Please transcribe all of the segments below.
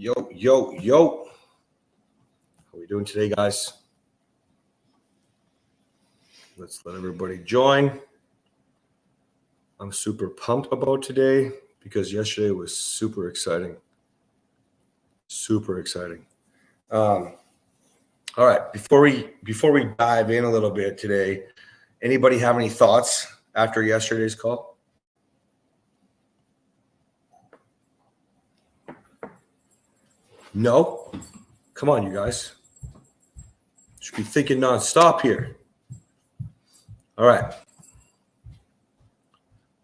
Yo, yo, yo. How are we doing today, guys? Let's let everybody join. I'm super pumped about today because yesterday was super exciting. Super exciting. All right, before we dive in a little bit today, anybody have any thoughts after yesterday's call? No? Come on, you guys. Should be thinking nonstop here. All right.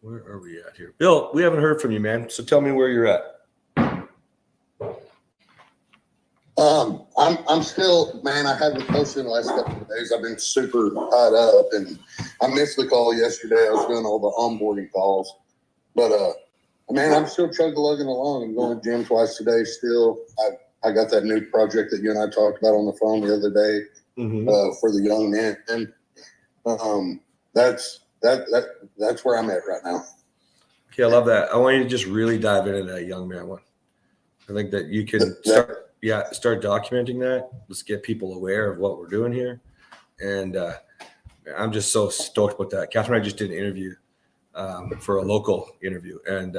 Where are we at here? Bill, we haven't heard from you, man. So tell me where you're at. I'm still, man, I haven't posted in the last couple of days. I've been super tied up and I missed the call yesterday. I was doing all the onboarding calls. But man, I'm still chugging along. I'm going to the gym twice a day still. I got that new project that you and I talked about on the phone the other day for the young men. And that's where I'm at right now. Okay, I love that. I want you to just really dive into that young man one. I think that you can start documenting that. Let's get people aware of what we're doing here. And I'm just so stoked about that. Kathryn and I just did an interview for a local interview. And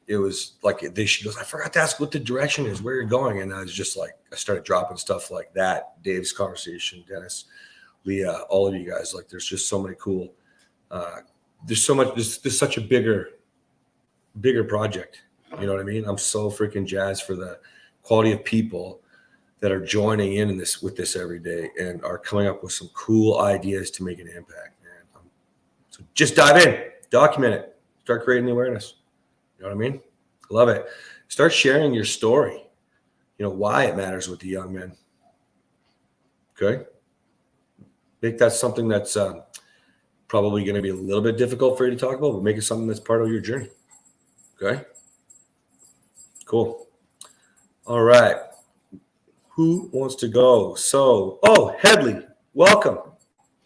it was like, she goes, I forgot to ask what the direction is, where you're going. And I was just like, I started dropping stuff like that. Dave's conversation, Dennis, Leah, all of you guys. Like, there's just so many cool, there's so much, there's such a bigger project. You know what I mean? I'm so freaking jazzed for the quality of people that are joining in this with this every day and are coming up with some cool ideas to make an impact, man. So just dive in, document it, start creating the awareness. You know what I mean? I love it. Start sharing your story. You know, why it matters with the young men. Okay? Make that something that's probably going to be a little bit difficult for you to talk about, but make it something that's part of your journey. Okay? Cool. All right. Who wants to go? So, Headley, welcome.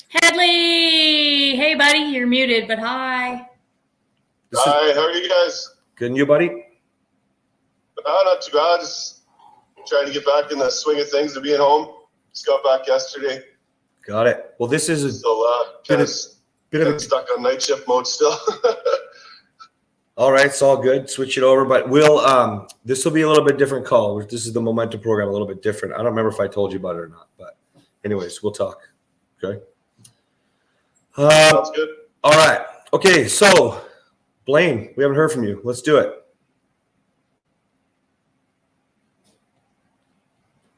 Headley! Hey, buddy. You're muted, but hi. Hi, how are you guys? Good, and you, buddy? Not too bad. Just trying to get back in the swing of things of being home. Just got back yesterday. Got it. Well, this is a bit of stuck on night shift mode still. All right, it's all good. Switch it over, but we'll this will be a little bit different call. This is the momentum program, a little bit different. I don't remember if I told you about it or not, but anyways, we'll talk. Okay. Sounds good. All right. Okay, so Blaine, we haven't heard from you. Let's do it.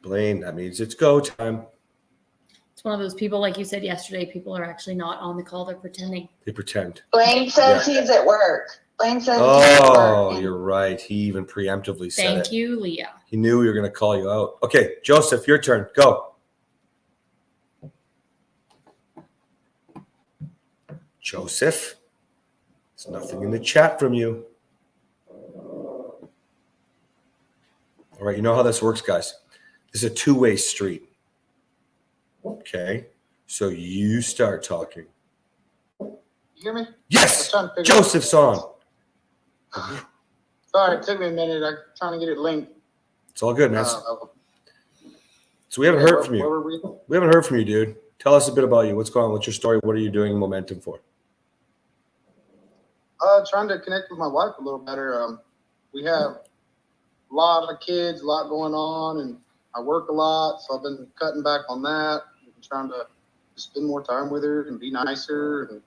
Blaine, that means it's go time. It's one of those people, like you said yesterday, people are actually not on the call. They're pretending. They pretend. Blaine says he's at work. Blaine says he's at work. Oh, you're right. He even preemptively said it. Thank you, Leah. He knew we were going to call you out. Okay, Joseph, your turn. Go. Joseph, there's nothing in the chat from you. All right, you know how this works, guys. This is a two-way street. Okay, so you start talking. You hear me? Yes, Joseph's on. Sorry, it took me a minute. I'm trying to get it linked. It's all good, man. So we haven't heard from you. We haven't heard from you, dude. Tell us a bit about you. What's going on? What's your story? What are you doing momentum for? Trying to connect with my wife a little better. We have a lot of kids, a lot going on, and I work a lot, so I've been cutting back on that. I'm trying to spend more time with her and be nicer and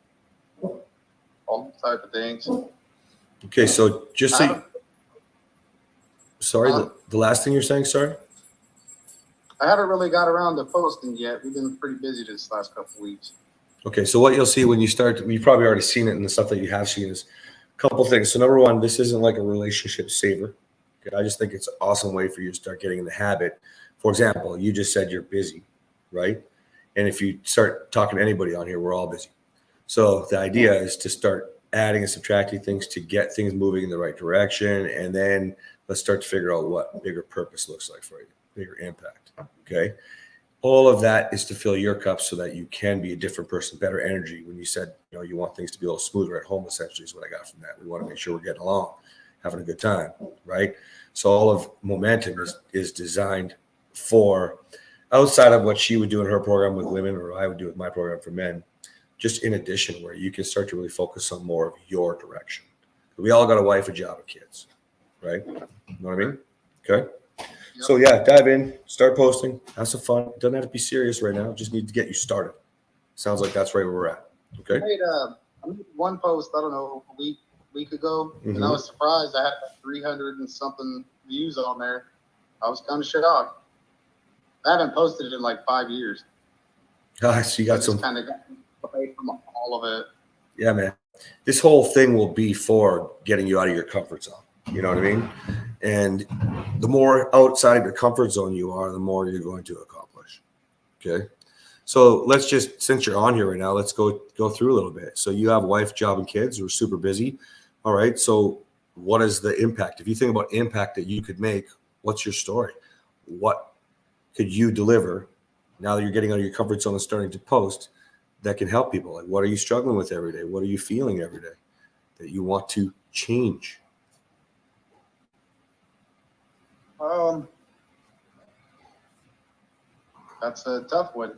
all type of things. Okay, so just so sorry, the last thing you're saying, sorry? I haven't really got around to posting yet. We've been pretty busy this last couple of weeks. Okay, so what you'll see when you start, you've probably already seen it in the stuff that you have seen is a couple things. So number one, this isn't like a relationship saver. Okay, I just think it's an awesome way for you to start getting in the habit. For example, you just said you're busy, right? And if you start talking to anybody on here, we're all busy. So the idea is to start adding and subtracting things to get things moving in the right direction. And then let's start to figure out what bigger purpose looks like for you, bigger impact. Okay. All of that is to fill your cup so that you can be a different person, better energy. When you said, you know, you want things to be a little smoother at home, essentially is what I got from that. We want to make sure we're getting along, having a good time, right? So all of momentum is designed for outside of what she would do in her program with women or I would do with my program for men, just in addition where you can start to really focus on more of your direction. We all got a wife, a job, and kids, right? You know what I mean? Okay. Yep. So yeah, dive in, start posting, have some fun. It doesn't have to be serious right now. Just need to get you started. Sounds like that's right where we're at. Okay. I made one post, I don't know, a week ago, and I was surprised. I had 300 and something views on there. I was kind of shocked. I haven't posted it in like 5 years. So you got some kind of got away from all of it. Yeah, man. This whole thing will be for getting you out of your comfort zone. You know what I mean? And the more outside of your comfort zone you are, the more you're going to accomplish. Okay. So let's just, since you're on here right now, let's go through a little bit. So you have wife, job, and kids. We're super busy. All right. So what is the impact? If you think about impact that you could make, what's your story? What could you deliver now that you're getting out of your comfort zone and starting to post that can help people? Like, what are you struggling with every day? What are you feeling every day that you want to change? That's a tough one.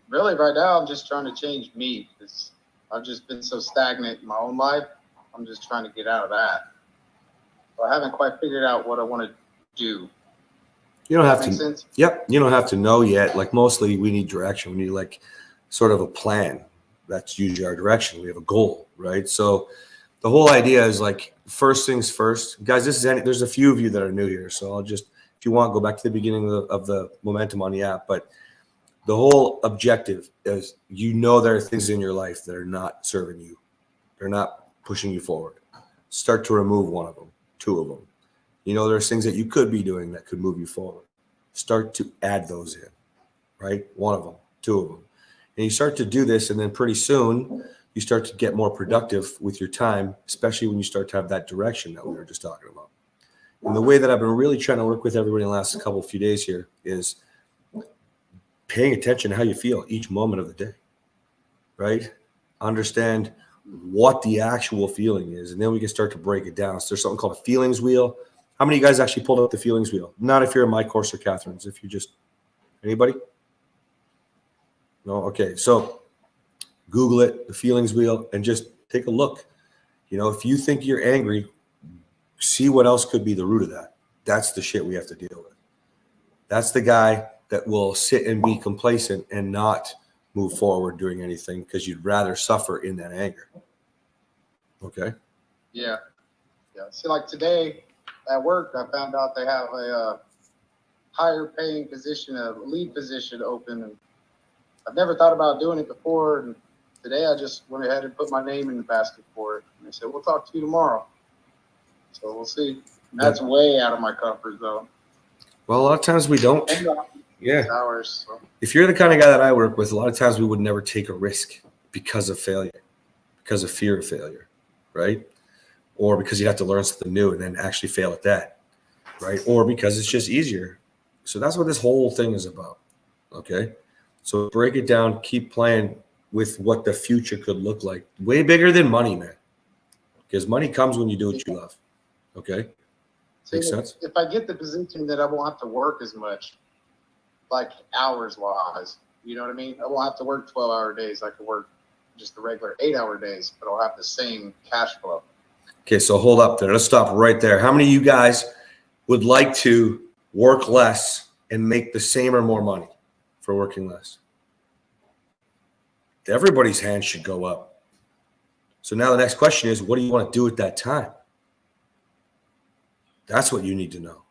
Really, right now, I'm just trying to change me because I've just been so stagnant in my own life. I'm just trying to get out of that. So I haven't quite figured out what I want to do. You don't have Make to. sense? Yep. You don't have to know yet. Like mostly we need direction. We need like sort of a plan. That's usually our direction. We have a goal, right? So the whole idea is like first things first. Guys, there's a few of you that are new here. So I'll just, if you want, go back to the beginning of the momentum on the app. But the whole objective is, there are things in your life that are not serving you. They're not pushing you forward. Start to remove one of them, two of them. There's things that you could be doing that could move you forward. Start to add those in, right? One of them, two of them. And you start to do this, and then pretty soon you start to get more productive with your time, especially when you start to have that direction that we were just talking about. And the way that I've been really trying to work with everybody in the last few days here is paying attention to how you feel each moment of the day, right? Understand what the actual feeling is, and then we can start to break it down. So there's something called a feelings wheel. How many of you guys actually pulled up the feelings wheel? Not if you're in my course or Kathryn's, if you just, anybody? No? Okay, so Google it, the feelings wheel, and just take a look. If you think you're angry, see what else could be the root of that. That's the shit we have to deal with. That's the guy that will sit and be complacent and not move forward doing anything because you'd rather suffer in that anger. Okay? Yeah. See, like today at work, I found out they have a higher paying position, a lead position open. And I've never thought about doing it before. And today I just went ahead and put my name in the basket for it. And they said, we'll talk to you tomorrow. So we'll see. And that's way out of my comfort zone. Well, a lot of times we don't. Yeah. Hours, so. If you're the kind of guy that I work with, a lot of times we would never take a risk because of failure, because of fear of failure, right? Or because you have to learn something new and then actually fail at that, right? Or because it's just easier. So that's what this whole thing is about, okay? So break it down, keep playing with what the future could look like. Way bigger than money, man. Because money comes when you do what you love, okay? Makes sense? If I get the position that I won't have to work as much, like hours-wise, you know what I mean? I won't have to work 12-hour days. I could work just the regular 8-hour days, but I'll have the same cash flow. Okay, so hold up there. Let's stop right there. How many of you guys would like to work less and make the same or more money for working less? Everybody's hand should go up. So now the next question is, what do you want to do at that time? That's what you need to know.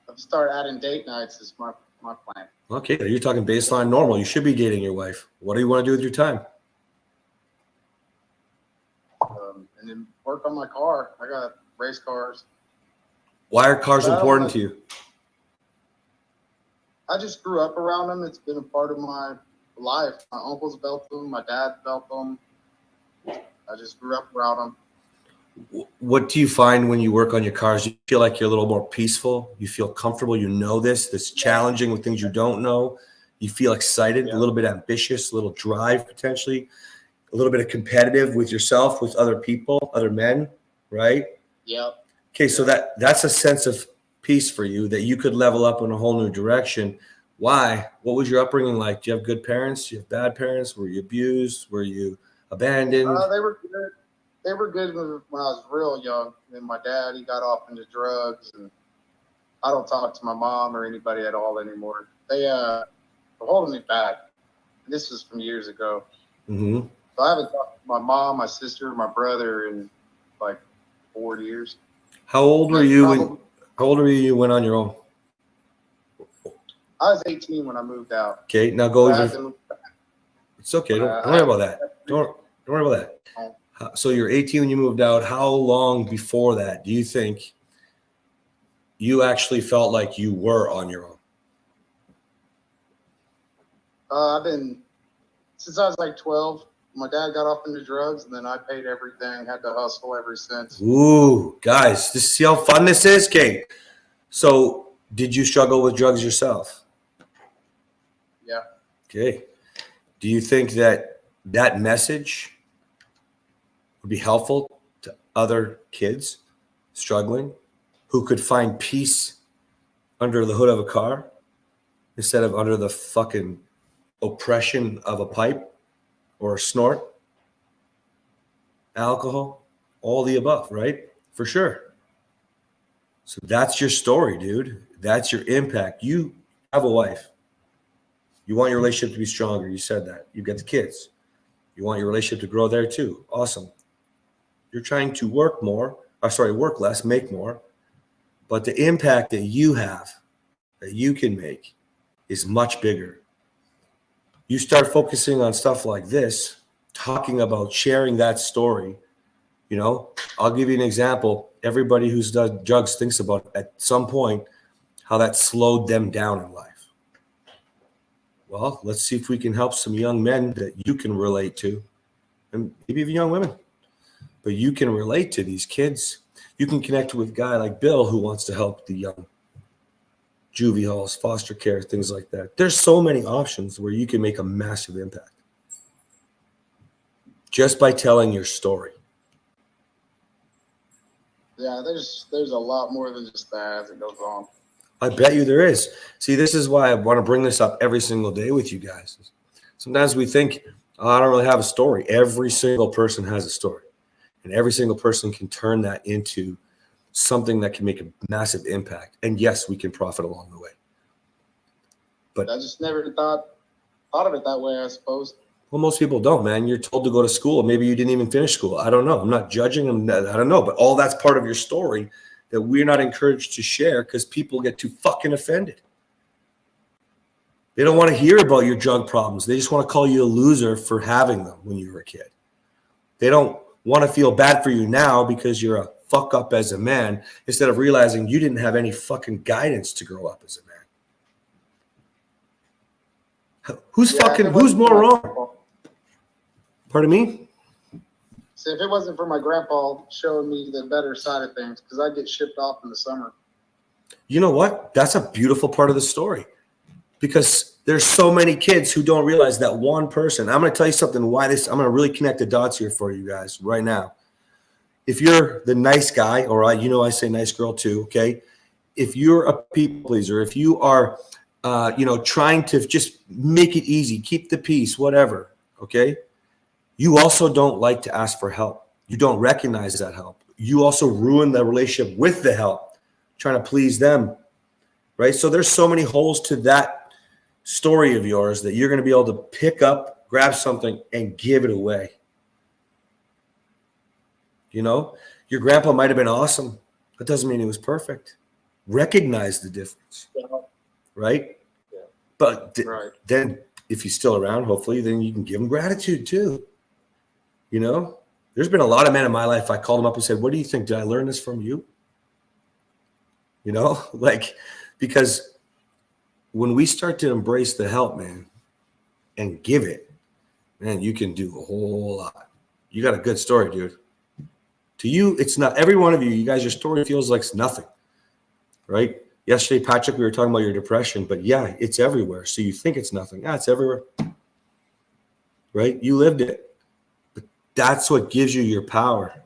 I'll start adding date nights is my plan. Okay, you're talking baseline normal. You should be dating your wife. What do you want to do with your time? And then work on my car. I got race cars. Why are cars important to you? I just grew up around them. It's been a part of my life. My uncles built them. My dad built them. I just grew up around them. What do you find when you work on your cars? You feel like you're a little more peaceful. You feel comfortable. You know this challenging with things you don't know. You feel excited, a little bit ambitious, a little drive potentially, a little bit of competitive with yourself, with other people, other men, right? Yep. Okay, so that's a sense of peace for you that you could level up in a whole new direction. Why? What was your upbringing like? Do you have good parents? Do you have bad parents? Were you abused? Were you abandoned? They were good. They were good when I was real young. And my dad, he got off into drugs, and I don't talk to my mom or anybody at all anymore. They're holding me back. This was from years ago. Mm-hmm. So I haven't talked to my mom, my sister, my brother in like 4 years. How old were you when you went on your own? I was 18 when I moved out. Okay, now go even. It's okay. Don't worry about that. Don't worry about that. So you're 18 when you moved out. How long before that do you think you actually felt like you were on your own? I've been since I was like 12. My dad got off into drugs, and then I paid everything. Had to hustle ever since. Ooh, guys, see how fun this is, Kate. So, did you struggle with drugs yourself? Yeah. Okay. Do you think that message would be helpful to other kids struggling who could find peace under the hood of a car instead of under the fucking oppression of a pipe or a snort, alcohol, all the above, right? For sure. So that's your story, dude. That's your impact. You have a wife. You want your relationship to be stronger. You said that. You get the kids. You want your relationship to grow there too. Awesome. You're trying to work less, make more. But the impact that you have, that you can make, is much bigger. You start focusing on stuff like this, talking about sharing that story. You know, I'll give you an example. Everybody who's done drugs thinks about at some point how that slowed them down in life. Well, let's see if we can help some young men that you can relate to, and maybe even young women. But you can relate to these kids. You can connect with a guy like Bill who wants to help the young. Juvie halls, foster care, things like that. There's so many options where you can make a massive impact just by telling your story. Yeah, there's a lot more than just that as it goes on. I bet you there is. See, this is why I want to bring this up every single day with you guys. Sometimes we think, oh, I don't really have a story. Every single person has a story. And every single person can turn that into something that can make a massive impact. And yes, we can profit along the way. But I just never thought of it that way, I suppose. Well, most people don't, man. You're told to go to school. Maybe you didn't even finish school. I don't know. I'm not judging them. I don't know. But all that's part of your story that we're not encouraged to share because people get too fucking offended. They don't want to hear about your drug problems. They just want to call you a loser for having them when you were a kid. They don't want to feel bad for you now because you're a fuck up as a man instead of realizing you didn't have any fucking guidance to grow up as a man. Who's more wrong? Pardon me? So if it wasn't for my grandpa showing me the better side of things, because I get shipped off in the summer. You know what? That's a beautiful part of the story because there's so many kids who don't realize that one person. I'm going to tell you something I'm going to really connect the dots here for you guys right now. If you're the nice guy, or I say nice girl too, okay? If you're a people pleaser, if you are, trying to just make it easy, keep the peace, whatever, okay? You also don't like to ask for help. You don't recognize that help. You also ruin the relationship with the help, trying to please them, right? So there's so many holes to that story of yours that you're going to be able to pick up, grab something, and give it away. You know, your grandpa might have been awesome. That doesn't mean he was perfect. Recognize the difference, right? Yeah. But then if he's still around, hopefully, then you can give him gratitude too. You know, there's been a lot of men in my life. I called them up and said, what do you think? Did I learn this from you? You know, because when we start to embrace the help, man, and give it, man, you can do a whole lot. You got a good story, dude. To you, it's not every one of you guys, your story feels like it's nothing, right? Yesterday, Patrick, we were talking about your depression, but yeah, it's everywhere. So you think it's nothing. Yeah, it's everywhere, right? You lived it. But that's what gives you your power.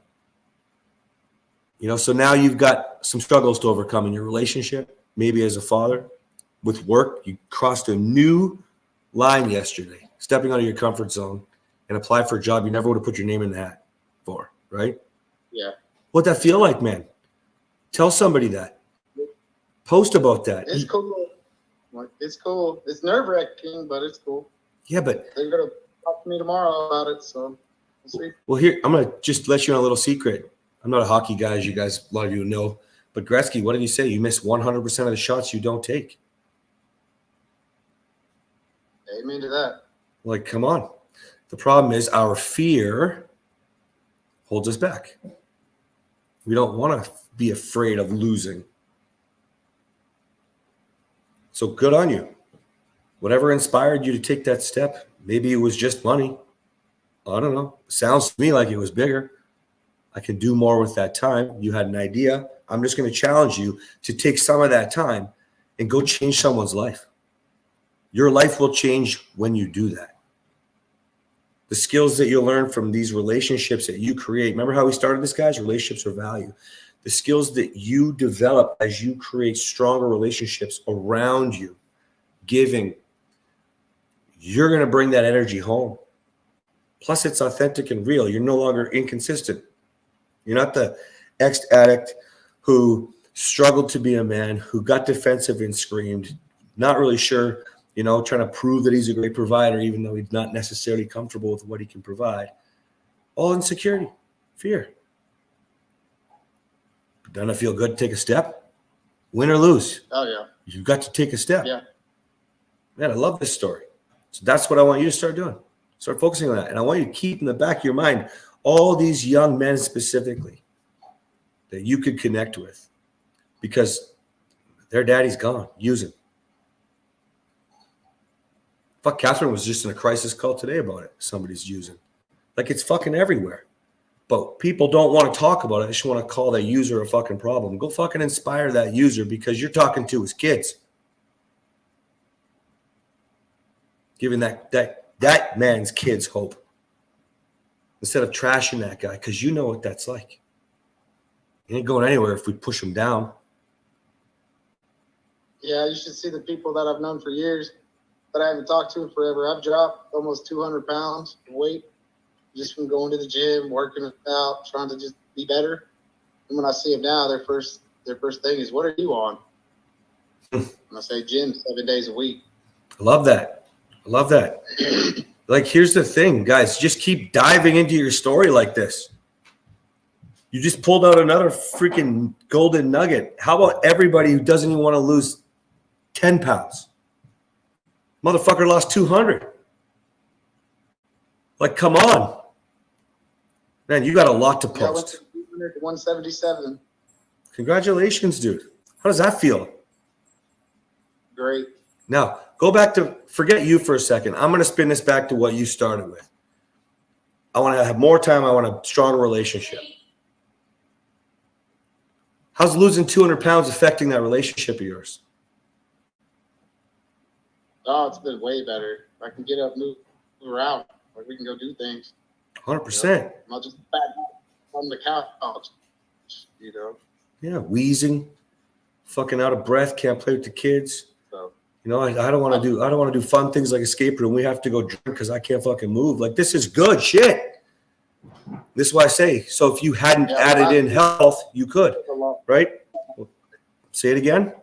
So now you've got some struggles to overcome in your relationship, maybe as a father, with work. You crossed a new line yesterday, stepping out of your comfort zone and apply for a job you never would have put your name in the hat for, right? Yeah. What'd that feel like, man? Tell somebody that. Post about that. It's cool. It's cool. It's nerve-wracking, but it's cool. Yeah, but They're going to talk to me tomorrow about it, so we'll see. well, here, I'm going to just let you know a little secret. I'm not a hockey guy, as you guys, a lot of you know. But Gretzky, what did he say? You miss 100% of the shots you don't take. Amen to that. Like, come on. The problem is our fear holds us back. We don't want to be afraid of losing. So good on you. Whatever inspired you to take that step, maybe it was just money. I don't know. Sounds to me like it was bigger. I can do more with that time. You had an idea. I'm just going to challenge you to take some of that time and go change someone's life. Your life will change when you do that. The skills that you'll learn from these relationships that you create. Remember how we started this, guys? Relationships are value. The skills that you develop as you create stronger relationships around you, giving, you're going to bring that energy home. Plus, it's authentic and real. You're no longer inconsistent. You're not the ex-addict who struggled to be a man, who got defensive and screamed, not really sure, trying to prove that he's a great provider, even though he's not necessarily comfortable with what he can provide. All insecurity, fear. Doesn't it feel good to take a step? Win or lose? Oh, yeah. You've got to take a step. Yeah. Man, I love this story. So that's what I want you to start doing. Start focusing on that. And I want you to keep in the back of your mind all these young men specifically that you could connect with because their daddy's gone. Use him. Fuck, Kathryn was just in a crisis call today about it. Somebody's using. Like, it's fucking everywhere. But people don't want to talk about it. They just want to call that user a fucking problem. Go fucking inspire that user because you're talking to his kids. Giving that man's kids hope. Instead of trashing that guy, because you know what that's like. He ain't going anywhere if we push him down. Yeah, you should see the people that I've known for years that I haven't talked to in forever. I've dropped almost 200 pounds of weight just from going to the gym, working out, trying to just be better. And when I see them now, their first thing is, "What are you on?" And I say, "Gym 7 days a week." I love that. I love that. Like, here's the thing, guys. Just keep diving into your story like this. You just pulled out another freaking golden nugget. How about everybody who doesn't even want to lose 10 pounds? Motherfucker lost 200. Like, come on. Man, you got a lot to Yeah, I went post. from 200 to 177. Congratulations, dude. How does that feel? Great. Now, go back to, forget you for a second. I'm going to spin this back to what you started with. I want to have more time. I want a stronger relationship. How's losing 200 pounds affecting that relationship of yours? Oh, it's been way better. I can get up, move around. Like, we can go do things. 100%. I'm not just back on the couch, Yeah, wheezing, fucking out of breath, can't play with the kids. So, I don't want to do fun things like escape room. We have to go drink because I can't fucking move. Like, this is good shit. This is why I say, so if you hadn't added in health, you could, right? Say it again.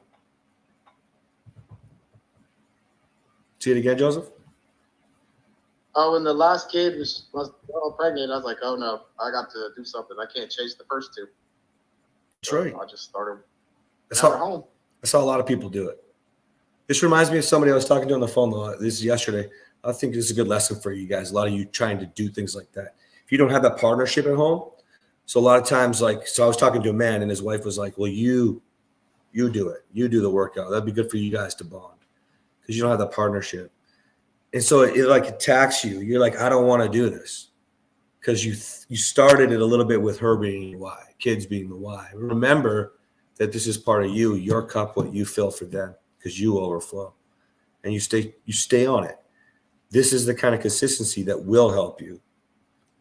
Say it again, Joseph. oh, when the last kid was pregnant, I was like, "Oh no, I got to do something. I can't chase the first two." That's right. I just started That's at how home. a lot of people do it. This reminds me of somebody I was talking to on the phone. This is yesterday. I think this is a good lesson for you guys. A lot of you trying to do things like that. If you don't have that partnership at home, so a lot of times, so I was talking to a man and his wife was like, "Well, you do it. You do the workout. That'd be good for you guys to bond because you don't have that partnership." And so it attacks you. You're like, "I don't want to do this," because you started it a little bit with her being the why, kids being the why. Remember that this is part of you, your cup, what you fill for them, because you overflow, and you stay on it. This is the kind of consistency that will help you,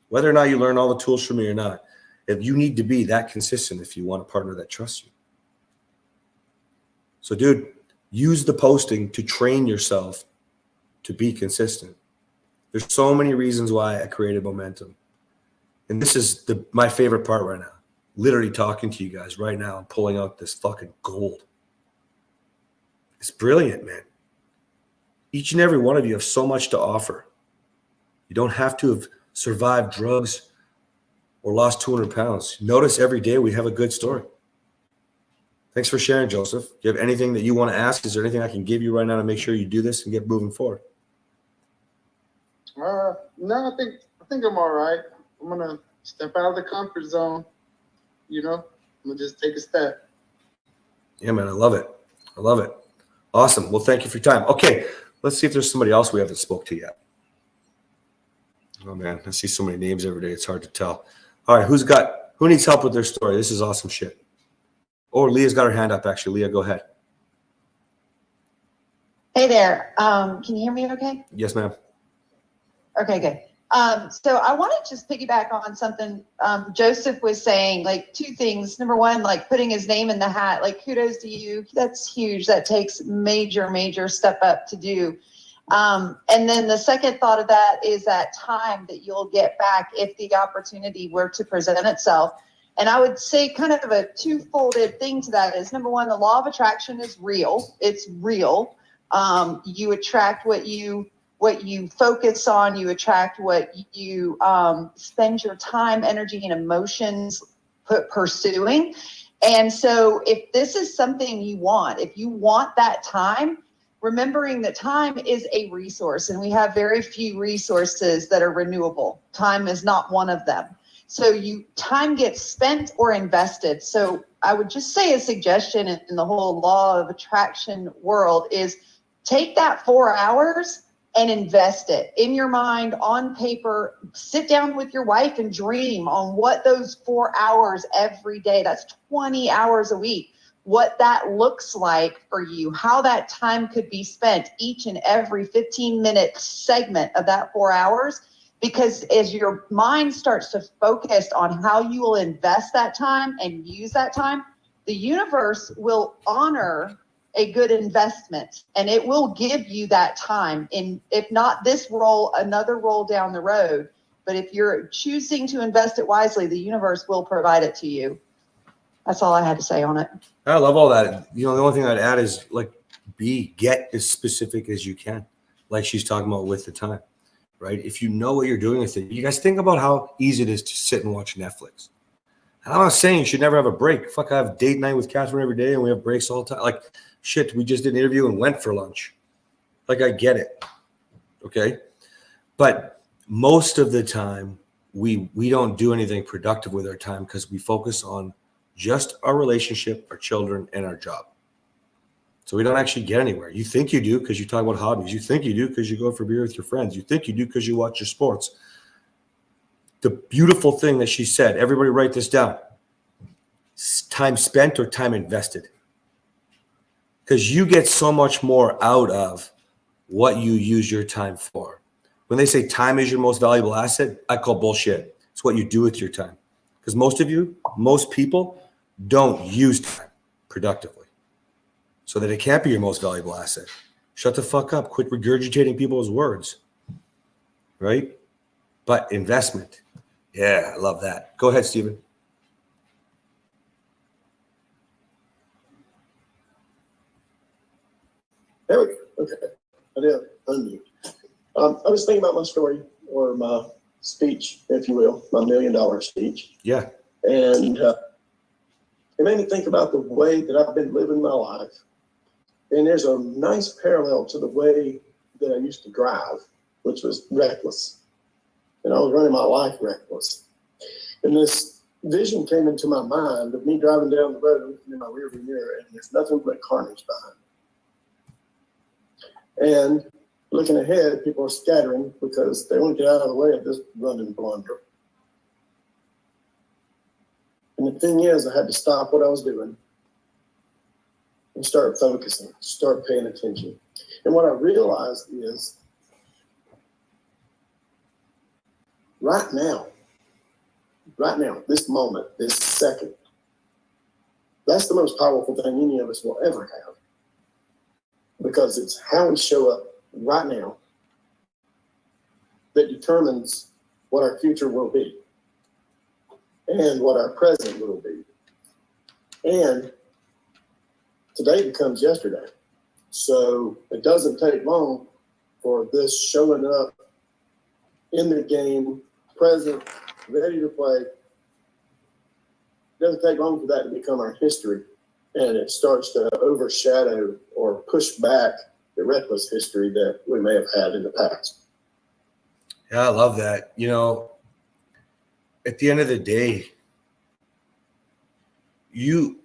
whether or not you learn all the tools from me or not. If you need to be that consistent if you want a partner that trusts you. So, dude, use the posting to train yourself to be consistent. There's so many reasons why I created momentum. And this is my favorite part right now. Literally talking to you guys right now and pulling out this fucking gold. It's brilliant, man. Each and every one of you have so much to offer. You don't have to have survived drugs or lost 200 pounds. Notice every day we have a good story. Thanks for sharing, Joseph. Do you have anything that you want to ask? Is there anything I can give you right now to make sure you do this and get moving forward? No, I think I'm all right. I'm gonna step out of the comfort zone. I'm gonna just take a step. Yeah, man, I love it. I love it. Awesome. Well, thank you for your time. Okay, let's see if there's somebody else we haven't spoke to yet. Oh man, I see so many names every day. It's hard to tell. All right, who needs help with their story? This is awesome shit. Oh, Leah's got her hand up, actually. Leah, go ahead. Hey there. Can you hear me okay? Yes, ma'am. Okay, good. So I want to just piggyback on something Joseph was saying, like two things. Number one, like putting his name in the hat, like kudos to you. That's huge. That takes major step up to do. And then the second thought of that is that time that you'll get back if the opportunity were to present itself. And I would say kind of a two-folded thing to that is, number one, the law of attraction is real. It's real. You attract what you focus on. You attract what you spend your time, energy, and emotions pursuing. And so if this is something you want, if you want that time, remembering that time is a resource, and we have very few resources that are renewable. Time is not one of them. So time gets spent or invested. So I would just say a suggestion in the whole law of attraction world is take that 4 hours and invest it in your mind, on paper. Sit down with your wife and dream on what those 4 hours every day, that's 20 hours a week, what that looks like for you, how that time could be spent each and every 15-minute segment of that 4 hours. Because as your mind starts to focus on how you will invest that time and use that time, the universe will honor a good investment, and it will give you that time. And if not this role, another role down the road. But if you're choosing to invest it wisely, the universe will provide it to you. That's all I had to say on it. I love all that. The only thing I'd add is get as specific as you can, like she's talking about with the time. Right? If you know what you're doing with it, you guys think about how easy it is to sit and watch Netflix. And I'm not saying you should never have a break. Fuck, I have date night with Kathryn every day and we have breaks all the time. Like, shit, we just did an interview and went for lunch. Like, I get it. Okay? But most of the time, we don't do anything productive with our time because we focus on just our relationship, our children, and our job. So we don't actually get anywhere. You think you do because you talk about hobbies. You think you do because you go for beer with your friends. You think you do because you watch your sports. The beautiful thing that she said, everybody write this down. Time spent or time invested. Because you get so much more out of what you use your time for. When they say time is your most valuable asset, I call bullshit. It's what you do with your time. Because most people don't use time productively. So that it can't be your most valuable asset. Shut the fuck up. Quit regurgitating people's words. Right? But investment. Yeah, I love that. Go ahead, Stephen. There we go. Okay. I did unmute. I was thinking about my story, or my speech, if you will, my $1 million speech. Yeah. And it made me think about the way that I've been living my life. And there's a nice parallel to the way that I used to drive, which was reckless. And I was running my life reckless. And this vision came into my mind of me driving down the road, looking in my rearview mirror, and there's nothing but carnage behind. And looking ahead, people are scattering because they want to get out of the way of this running blunder. And the thing is, I had to stop what I was doing and start focusing, start paying attention. And what I realized is right now, right now, this moment, this second. That's the most powerful thing any of us will ever have. Because it's how we show up right now that determines what our future will be and what our present will be. And today becomes yesterday. So it doesn't take long for this showing up in the game, present, ready to play. It doesn't take long for that to become our history. And it starts to overshadow or push back the reckless history that we may have had in the past. Yeah, I love that. You know, at the end of the day, you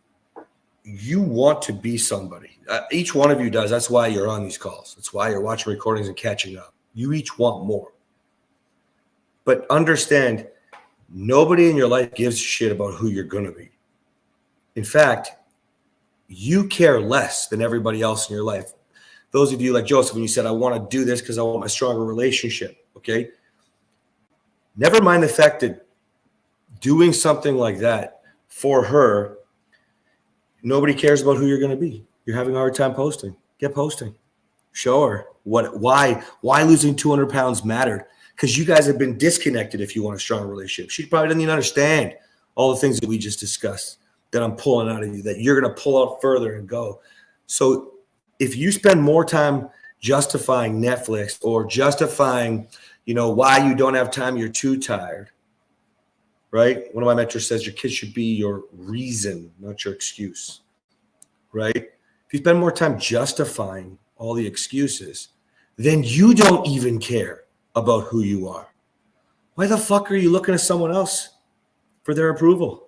want to be somebody. Each one of you does. That's why you're on these calls. That's why you're watching recordings and catching up. You each want more. But understand, nobody in your life gives a shit about who you're going to be. In fact, you care less than everybody else in your life. Those of you like Joseph, when you said, I want to do this because I want a stronger relationship, okay? Never mind the fact that doing something like that for her, nobody cares about who you're going to be. You're having a hard time posting. Get posting. Show her why losing 200 pounds mattered. Because you guys have been disconnected if you want a strong relationship. She probably doesn't even understand all the things that we just discussed that I'm pulling out of you, that you're going to pull out further and go. So if you spend more time justifying Netflix or justifying, why you don't have time, you're too tired, right? One of my mentors says your kids should be your reason, not your excuse, right? If you spend more time justifying all the excuses, then you don't even care about who you are. Why the fuck are you looking at someone else for their approval?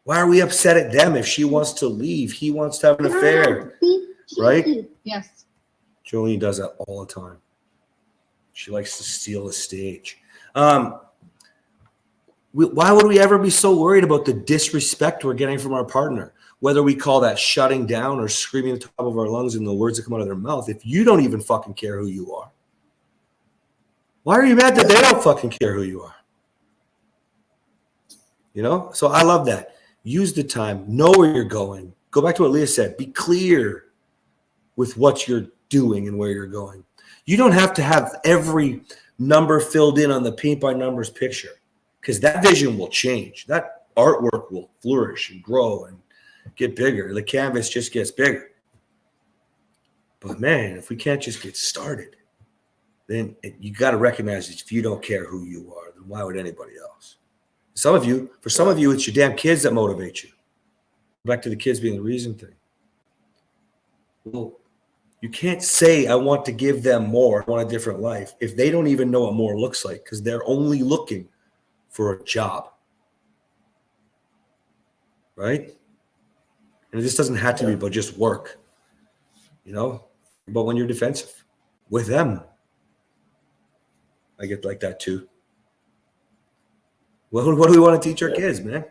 Why are we upset at them if she wants to leave? He wants to have an affair, right? Yes. Jolene does that all the time. She likes to steal the stage. Why would we ever be so worried about the disrespect we're getting from our partner? Whether we call that shutting down or screaming at the top of our lungs in the words that come out of their mouth, if you don't even fucking care who you are, why are you mad that they don't fucking care who you are? So I love that. Use the time. Know where you're going. Go back to what Leah said. Be clear with what you're doing and where you're going. You don't have to have every number filled in on the paint by numbers picture because that vision will change. That artwork will flourish and grow and get bigger. The canvas just gets bigger. But man, if we can't just get started, then you got to recognize that if you don't care who you are, then why would anybody else? For some of you, it's your damn kids that motivate you. Back to the kids being the reason thing. Well, you can't say, I want to give them more, I want a different life, if they don't even know what more looks like because they're only looking for a job. Right? And this doesn't have to be about just work, but when you're defensive with them. I get like that too. What do we want to teach our kids, man?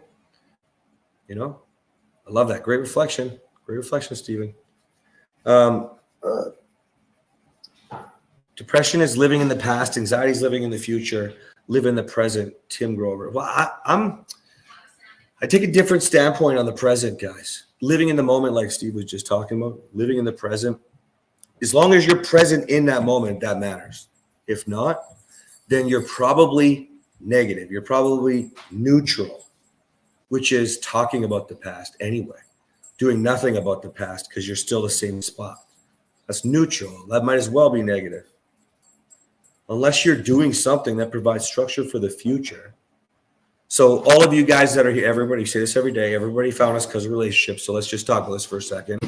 I love that. Great reflection. Great reflection, Stephen. Depression is living in the past. Anxiety is living in the future. Live in the present. Tim Grover. Well, I take a different standpoint on the present, guys. Living in the moment, like Steve was just talking about. Living in the present. As long as you're present in that moment, that matters. If not, then you're probably negative. You're probably neutral, which is talking about the past anyway, doing nothing about the past because you're still the same spot. That's neutral. That might as well be negative. Unless you're doing something that provides structure for the future. So all of you guys that are here, everybody say this every day, everybody found us because of relationships. So let's just talk about this for a second.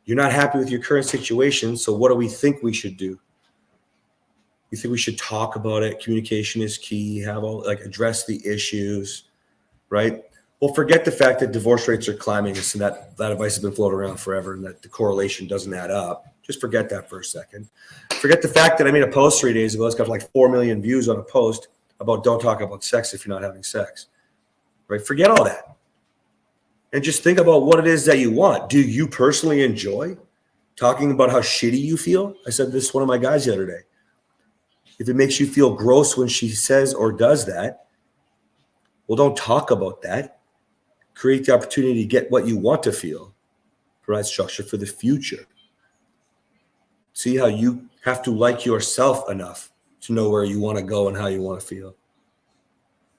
You're not happy with your current situation. So what do we think we should do? You think we should talk about it? Communication is key. Address the issues, right? Well, forget the fact that divorce rates are climbing, and that advice has been floated around forever, and that the correlation doesn't add up. Just forget that for a second. Forget the fact that I made a post 3 days ago. It's got like 4 million views on a post about don't talk about sex if you're not having sex, right? Forget all that, and just think about what it is that you want. Do you personally enjoy talking about how shitty you feel? I said this to one of my guys the other day. If it makes you feel gross when she says or does that, Well, don't talk about that. Create the opportunity to get what you want to feel. Provide structure for the future. See how you have to like yourself enough to know where you want to go and how you want to feel.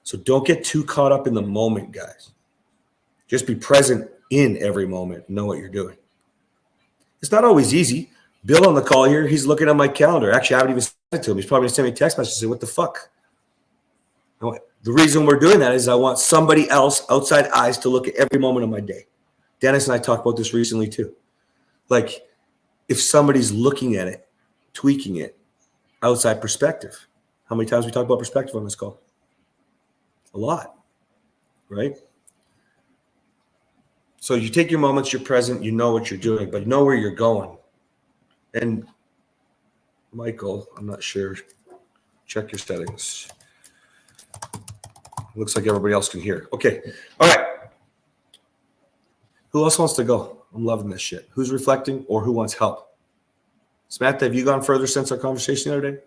So don't get too caught up in the moment, guys. Just be present in every moment. Know what you're doing. It's not always easy. Bill on the call here, he's looking at my calendar. Actually, I haven't even sent it to him. He's probably going to send me a text message and say, what the fuck? The reason we're doing that is I want somebody else, outside eyes, to look at every moment of my day. Dennis and I talked about this recently too. Like, if somebody's looking at it, tweaking it, outside perspective. How many times we talk about perspective on this call? A lot, right? So you take your moments, you're present, you know what you're doing, but know where you're going. And Michael, I'm not sure. Check your settings. Looks like everybody else can hear. Okay. All right. Who else wants to go? I'm loving this shit. Who's reflecting or who wants help? Samantha, have you gone further since our conversation the other day?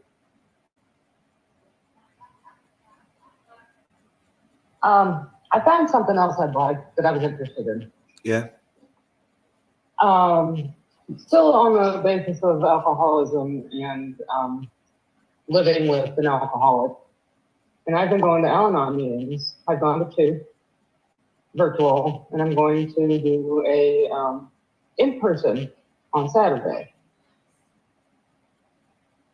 I found something else I'd like that I was interested in. Yeah. Still on the basis of alcoholism and living with an alcoholic. And I've been going to Al-Anon meetings. I've gone to 2 virtual, and I'm going to do a in-person on Saturday.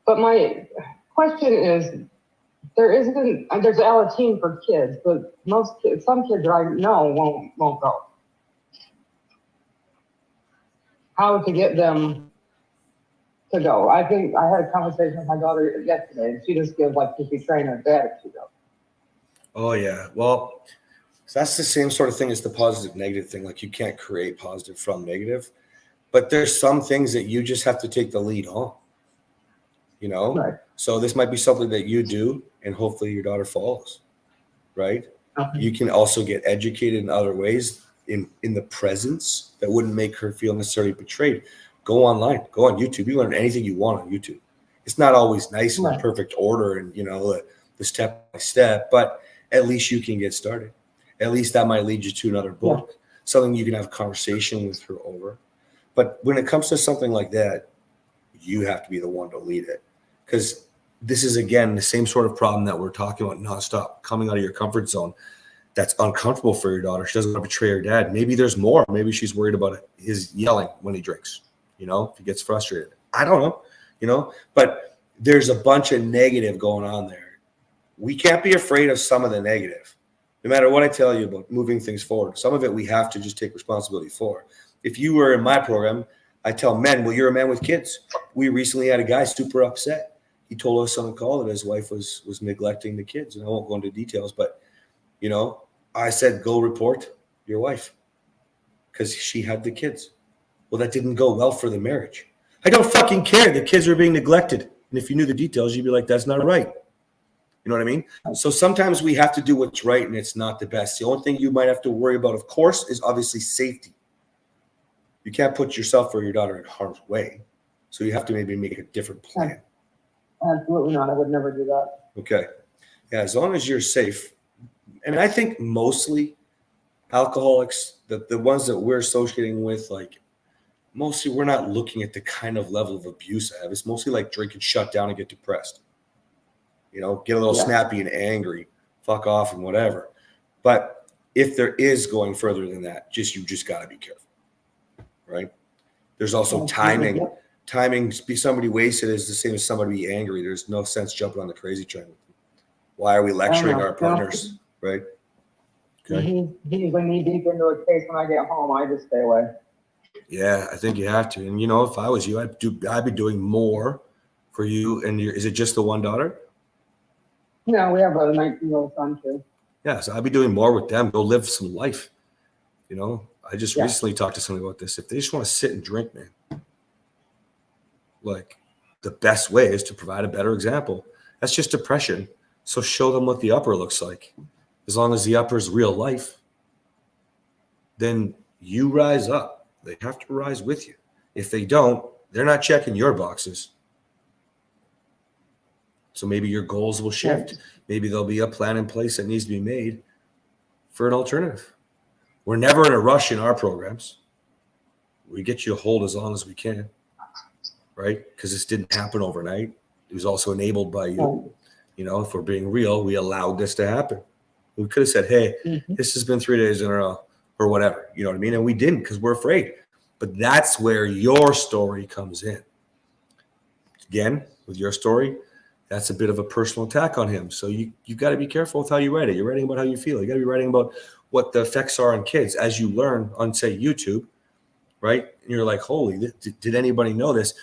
But my question is, there's Alateen for kids, but some kids that I know won't go. How to get them to go? I think I had a conversation with my daughter yesterday, and she just gives like to train her dad to go. Oh yeah. Well, that's the same sort of thing as the positive negative thing. Like, you can't create positive from negative, but there's some things that you just have to take the lead on. You know, Right. So this might be something that you do, and hopefully your daughter follows. Right. Okay. You can also get educated in other ways in the presence that wouldn't make her feel necessarily betrayed. Go online, go on YouTube. You learn anything you want on YouTube. It's not always nice and in perfect order and, you know, the step by step, but at least you can get started. At least that might lead you to another book, something you can have a conversation with her over. But when it comes to something like that, you have to be the one to lead it. Because this is, again, the same sort of problem that we're talking about nonstop, coming out of your comfort zone. That's uncomfortable for your daughter. She doesn't want to betray her dad. Maybe there's more. Maybe she's worried about his yelling when he drinks, you know, if he gets frustrated. I don't know, you know, but there's a bunch of negative going on there. We can't be afraid of some of the negative. No matter what I tell you about moving things forward, some of it we have to just take responsibility for. If you were in my program, I tell men, well, you're a man with kids. We recently had a guy super upset. He told us on the call that his wife was neglecting the kids. And I won't go into details, but, you know, I said, go report your wife because she had the kids. Well, that didn't go well for the marriage. I don't fucking care. The kids are being neglected. And if you knew the details, you'd be like, that's not right. You know what I mean? So sometimes we have to do what's right, and it's not the best. The only thing you might have to worry about, of course, is obviously safety. You can't put yourself or your daughter in harm's way. So you have to maybe make a different plan. Absolutely not. I would never do that. Okay. Yeah, as long as you're safe. And I think mostly alcoholics, the ones that we're associating with, like, mostly we're not looking at the kind of level of abuse I have. It's mostly like drink and shut down and get depressed. You know, get a little snappy and angry, fuck off and whatever. But if there is going further than that, you just got to be careful, right? There's also timing. Timing, be somebody wasted is the same as somebody be angry. There's no sense jumping on the crazy train. Why are we lecturing our partners, right? Okay. He's knee deep into a case when I get home. I just stay away. Yeah, I think you have to. And, you know, if I was you, I'd be doing more for you. And is it just the one daughter? No, we have a 19-year-old son too. Yeah, so I'd be doing more with them. Go live some life. You know, I just recently talked to somebody about this. If they just want to sit and drink, man, like, the best way is to provide a better example. That's just depression. So show them what the upper looks like. As long as the upper is real life, then you rise up. They have to rise with you. If they don't, they're not checking your boxes. So maybe your goals will shift. Maybe there'll be a plan in place that needs to be made. for an alternative. We're never in a rush in our programs. We get you a hold as long as we can, right? Because this didn't happen overnight. It was also enabled by you. You know, if we're being real, we allowed this to happen. We could have said, hey, this has been 3 days in a row or whatever. You know what I mean? And we didn't because we're afraid. But that's where your story comes in. Again, with your story, that's a bit of a personal attack on him. So you got to be careful with how you write it. You're writing about how you feel. You got to be writing about what the effects are on kids as you learn on, say, YouTube, right? And you're like, holy, did anybody know this?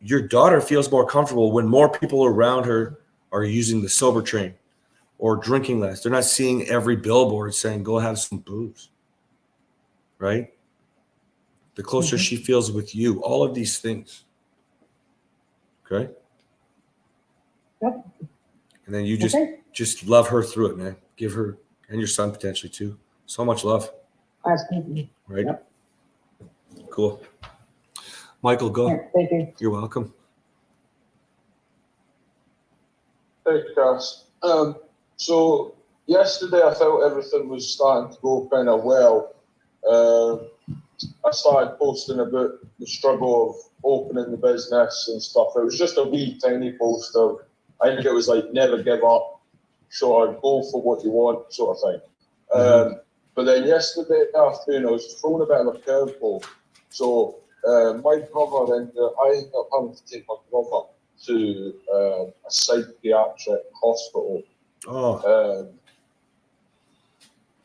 Your daughter feels more comfortable when more people around her are using the sober train or drinking less. They're not seeing every billboard saying, go have some booze, right? The closer she feels with you, all of these things. Okay? Yep. And then you just love her through it, man. Give her, and your son potentially too, so much love. Absolutely. Right? Yep. Cool. Michael, go. Yeah, thank you. You're welcome. Hey, Cass. So yesterday I felt everything was starting to go kind of well. I started posting about the struggle of opening the business and stuff. It was just a wee tiny post of, I think it was like, never give up, sure, go for what you want, sort of thing. But then yesterday afternoon I was thrown a bit of a curveball. So my brother, I ended up having to take my brother to a psychiatric hospital.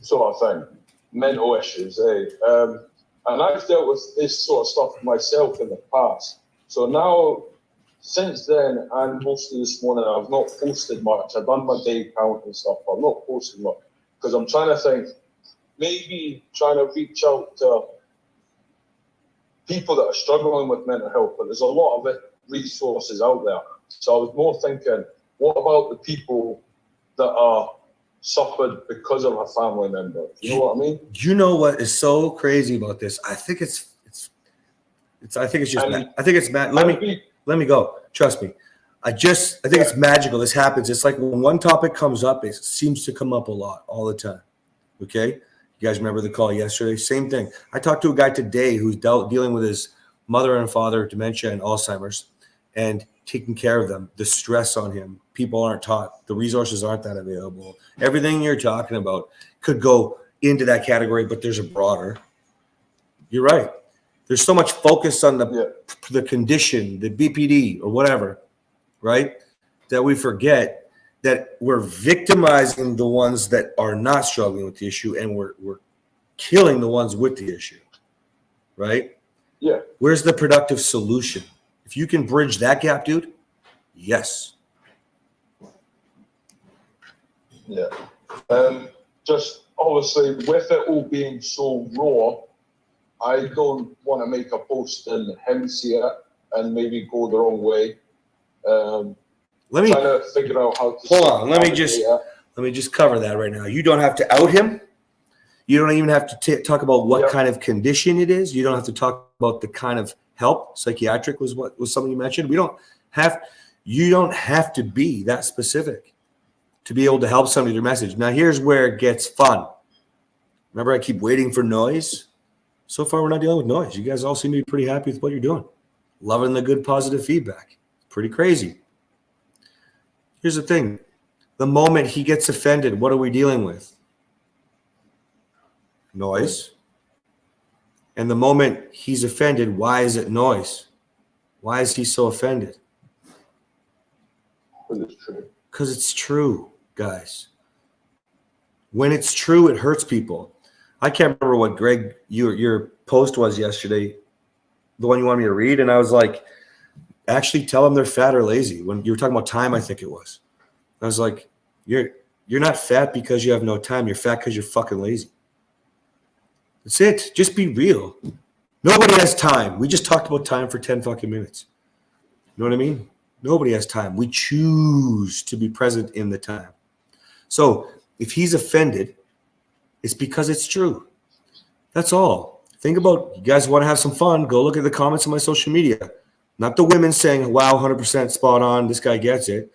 Sort of thing. Mental issues, and I've dealt with this sort of stuff myself in the past. So now, since then, and most of this morning, I've not posted much. I've done my day count and stuff, but I'm not posting much because I'm trying to think, maybe trying to reach out to people that are struggling with mental health, but there's a lot of resources out there. So I was more thinking, what about the people that are suffered because of a family member? You know what I mean? You know what is so crazy about this? I think it's I think it's just I think it's let me go. Trust me. I think it's magical. This happens. It's like when one topic comes up, it seems to come up a lot all the time. Okay? You guys remember the call yesterday? Same thing. I talked to a guy today who's dealing with his mother and father, dementia and Alzheimer's, and taking care of them. The stress on him. People aren't taught. The resources aren't that available. Everything you're talking about could go into that category, but there's a broader. You're right. There's so much focus on the condition, the BPD or whatever, right? That we forget that we're victimizing the ones that are not struggling with the issue, and we're killing the ones with the issue, right? Yeah. Where's the productive solution? If you can bridge that gap, dude, yes. Yeah. Just obviously with it all being so raw, I don't want to make a post and him see it and maybe go the wrong way. Let me trying to figure out how to hold on. Let me just cover that right now. You don't have to out him. You don't even have to talk about what kind of condition it is. You don't have to talk about the kind of help. Psychiatric was something you mentioned. You don't have to be that specific to be able to help somebody with their message. Now, here's where it gets fun. Remember, I keep waiting for noise. So far, we're not dealing with noise. You guys all seem to be pretty happy with what you're doing. Loving the good, positive feedback. Pretty crazy. Here's the thing. The moment he gets offended, what are we dealing with? Noise. And the moment he's offended, why is it noise? Why is he so offended? Because it's true, guys. When it's true, it hurts people. I can't remember what, Greg, your post was yesterday, the one you wanted me to read, and I was like, actually tell them they're fat or lazy. When you were talking about time, I think it was. I was like, you're not fat because you have no time. You're fat because you're fucking lazy. That's it. Just be real. Nobody has time. We just talked about time for 10 fucking minutes. You know what I mean? Nobody has time. We choose to be present in the time. So if he's offended, it's because it's true. That's all. Think about, you guys want to have some fun, go look at the comments on my social media. Not the women saying, wow, 100% spot on, this guy gets it.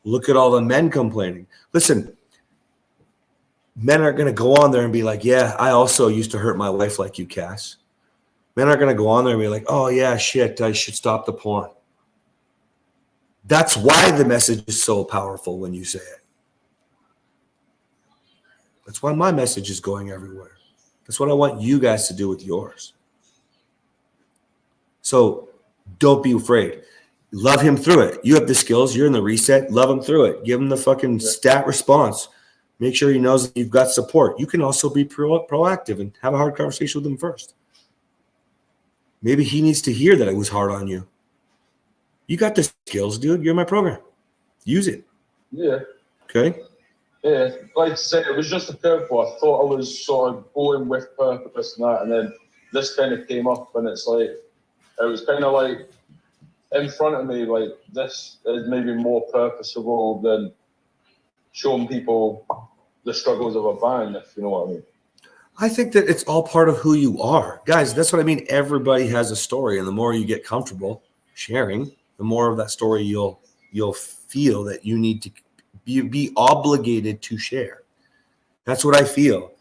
Look at all the men complaining. Listen, Men aren't going to go on there and be like, yeah, I also used to hurt my wife like you, Cass. Men aren't going to go on there and be like, oh, yeah, shit, I should stop the porn. That's why the message is so powerful when you say it. That's why my message is going everywhere. That's what I want you guys to do with yours. So don't be afraid. Love him through it. You have the skills. You're in the reset. Love him through it. Give him the fucking stat response. Make sure he knows that you've got support. You can also be proactive and have a hard conversation with him first. Maybe he needs to hear that it was hard on you. You got the skills, dude. You're in my program. Use it. Yeah. Okay? Yeah. Like I said, it was just a curveball. I thought I was sort of going with purpose and that, and then this kind of came up, and it's like, it was kind of like in front of me, like this is maybe more purposeful than showing people the struggles of a band, if you know what I mean. I think that it's all part of who you are. Guys, that's what I mean. Everybody has a story, and the more you get comfortable sharing, the more of that story you'll feel that you need to be obligated to share. That's what I feel.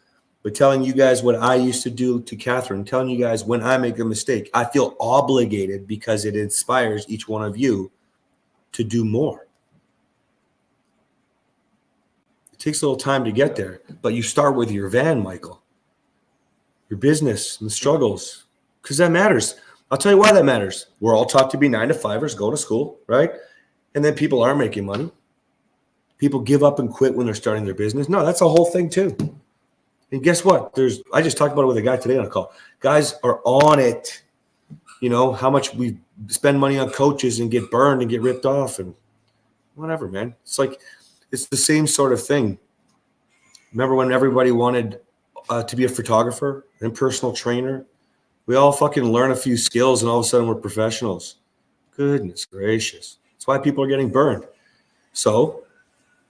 But telling you guys what I used to do to Kathryn, telling you guys when I make a mistake, I feel obligated because it inspires each one of you to do more. It takes a little time to get there, but you start with your van, Michael, your business, and the struggles, because that matters. I'll tell you why that matters. We're all taught to be 9-to-5ers, go to school, right? And then people aren't making money. People give up and quit when they're starting their business. No, that's a whole thing too. And guess what? I just talked about it with a guy today on a call. Guys are on it. You know, how much we spend money on coaches and get burned and get ripped off and whatever, man. It's like, it's the same sort of thing. Remember when everybody wanted to be a photographer and personal trainer? We all fucking learn a few skills and all of a sudden we're professionals. Goodness gracious. That's why people are getting burned. So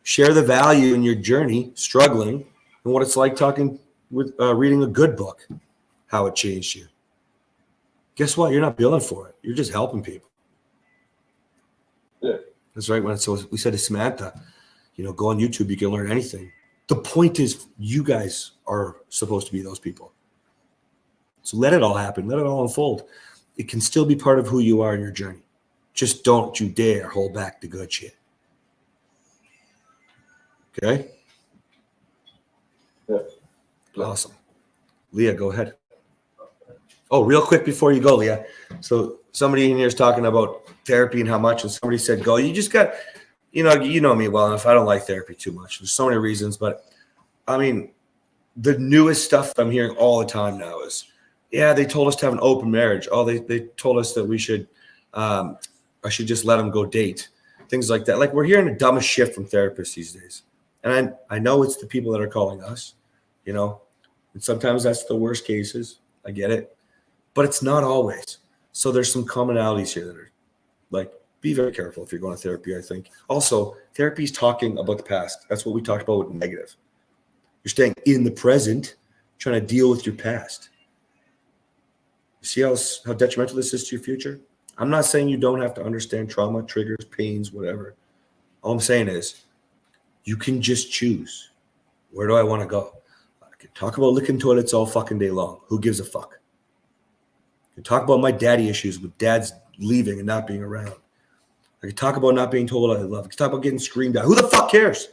share the value in your journey, struggling, and what it's like talking with reading a good book, how it changed you. Guess what? You're not billing for it. You're just helping people. Yeah. That's right. So we said to Samantha, you know, go on YouTube. You can learn anything. The point is you guys are supposed to be those people. So let it all happen. Let it all unfold. It can still be part of who you are in your journey. Just don't you dare hold back the good shit. Okay? Yeah. Awesome. Leah, go ahead. Oh, real quick before you go, Leah. So somebody in here is talking about therapy and how much, and somebody said, go. You just got, you know me well enough. I don't like therapy too much. There's so many reasons, but I mean, the newest stuff I'm hearing all the time now is, yeah, they told us to have an open marriage. Oh, they told us that we should, I should just let them go date. Things like that. Like we're hearing the dumbest shit from therapists these days. And I know it's the people that are calling us, you know, and sometimes that's the worst cases. I get it, but it's not always. So there's some commonalities here that are like, be very careful if you're going to therapy, I think. Also, therapy is talking about the past. That's what we talked about with negative. You're staying in the present, trying to deal with your past. You see how detrimental this is to your future? I'm not saying you don't have to understand trauma, triggers, pains, whatever. All I'm saying is you can just choose. Where do I want to go? I can talk about licking toilets all fucking day long. Who gives a fuck? I can talk about my daddy issues with dads leaving and not being around. I can talk about not being told I love. I can talk about getting screamed at. Who the fuck cares?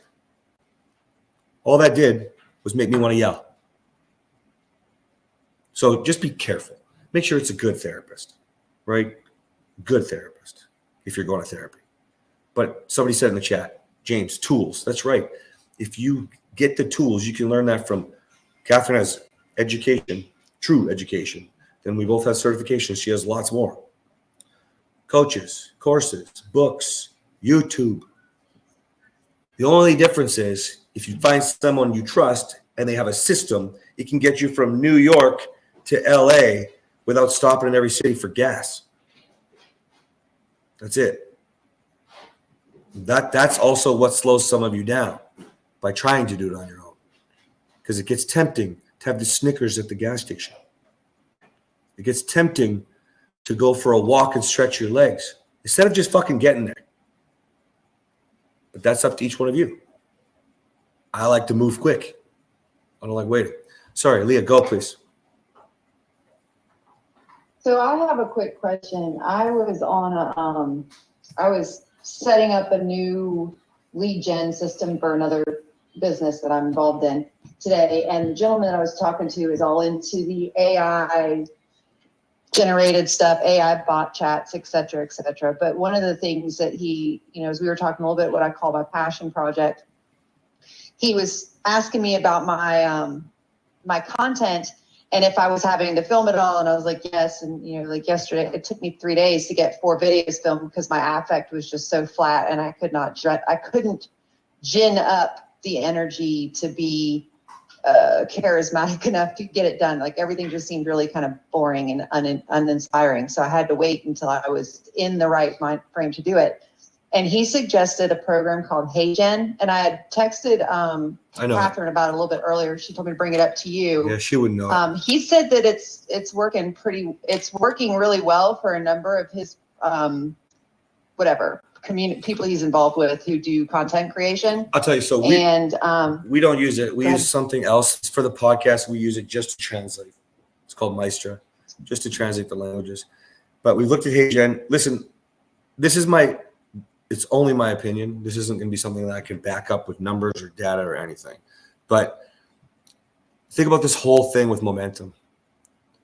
All that did was make me want to yell. So just be careful. Make sure it's a good therapist, right? Good therapist if you're going to therapy. But somebody said in the chat, James, tools. That's right. If you get the tools, you can learn that from Kathryn has education, true education. Then we both have certifications. She has lots more. Coaches, courses, books, YouTube. The only difference is if you find someone you trust and they have a system, it can get you from New York to LA without stopping in every city for gas. That's it. That's also what slows some of you down by trying to do it on your own. Because it gets tempting to have the Snickers at the gas station. It gets tempting to go for a walk and stretch your legs instead of just fucking getting there. But that's up to each one of you. I like to move quick. I don't like waiting. Sorry, Leah, go please. So I have a quick question. I was I was setting up a new lead gen system for another business that I'm involved in today. And the gentleman that I was talking to is all into the AI generated stuff, AI bot chats, et cetera, et cetera. But one of the things that he, as we were talking a little bit, what I call my passion project, he was asking me about my, my content and if I was having to film it all. And I was like, yes. And, like yesterday, it took me 3 days to get 4 videos filmed because my affect was just so flat and I couldn't gin up the energy to be charismatic enough to get it done. Like everything just seemed really kind of boring and uninspiring. So I had to wait until I was in the right mind frame to do it. And he suggested a program called HeyGen. And I had texted Kathryn about it a little bit earlier. She told me to bring it up to you. Yeah, she wouldn't know. He said that it's working really well for a number of his people he's involved with who do content creation. I'll tell you. So we don't use it. We use something else for the podcast. We use it just to translate. It's called Maestra, just to translate the languages. But we looked at HeyGen. Listen, it's only my opinion. This isn't going to be something that I can back up with numbers or data or anything. But think about this whole thing with momentum.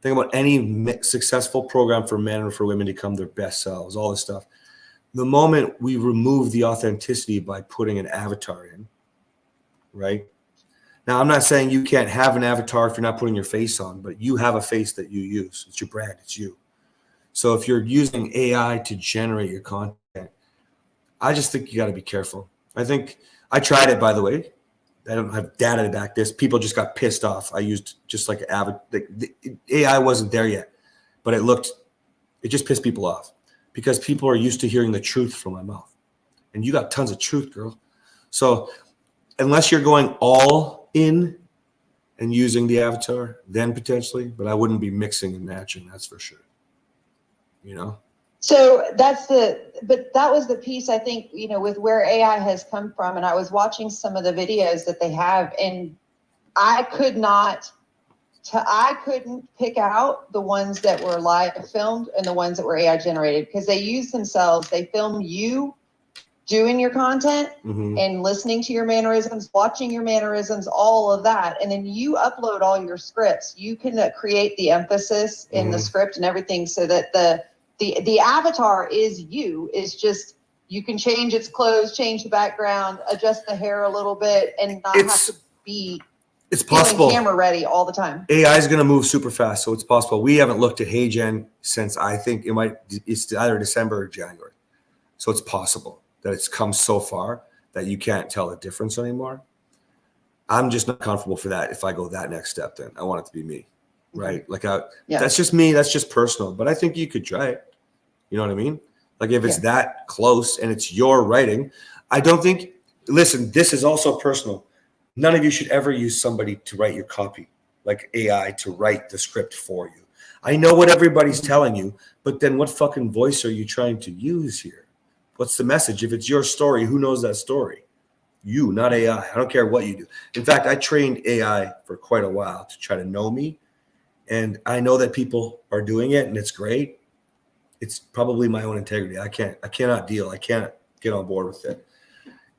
Think about any successful program for men or for women to become their best selves, all this stuff. The moment we remove the authenticity by putting an avatar in, right? Now, I'm not saying you can't have an avatar if you're not putting your face on, but you have a face that you use. It's your brand. It's you. So if you're using AI to generate your content, I just think you got to be careful. I think I tried it, by the way. I don't have data to back this. People just got pissed off. I used just like the AI wasn't there yet, but it just pissed people off because people are used to hearing the truth from my mouth. And you got tons of truth, girl. So unless you're going all in and using the avatar, then potentially, but I wouldn't be mixing and matching, that's for sure. So but that was the piece I think, with where AI has come from. And I was watching some of the videos that they have, and I couldn't pick out the ones that were live filmed and the ones that were AI generated because they film you doing your content and listening to your mannerisms, watching your mannerisms, all of that. And then you upload all your scripts. You can create the emphasis in the script and everything so that the avatar is you. Is just, you can change its clothes, change the background, adjust the hair a little bit, and not have to be camera ready all the time. AI is going to move super fast, so it's possible. We haven't looked at HeyGen since I think it's either December or January. So it's possible that it's come so far that you can't tell the difference anymore. I'm just not comfortable for that. If I go that next step, then I want it to be me, right? Like that's just me. That's just personal. But I think you could try it. You know what I mean? Like if it's that close and it's your writing, I don't think. Listen, this is also personal. None of you should ever use somebody to write your copy, like AI to write the script for you. I know what everybody's telling you, but then what fucking voice are you trying to use here? What's the message? If it's your story, who knows that story? You, not AI. I don't care what you do. In fact, I trained AI for quite a while to try to know me. And I know that people are doing it and it's great. It's probably my own integrity. I can't get on board with it.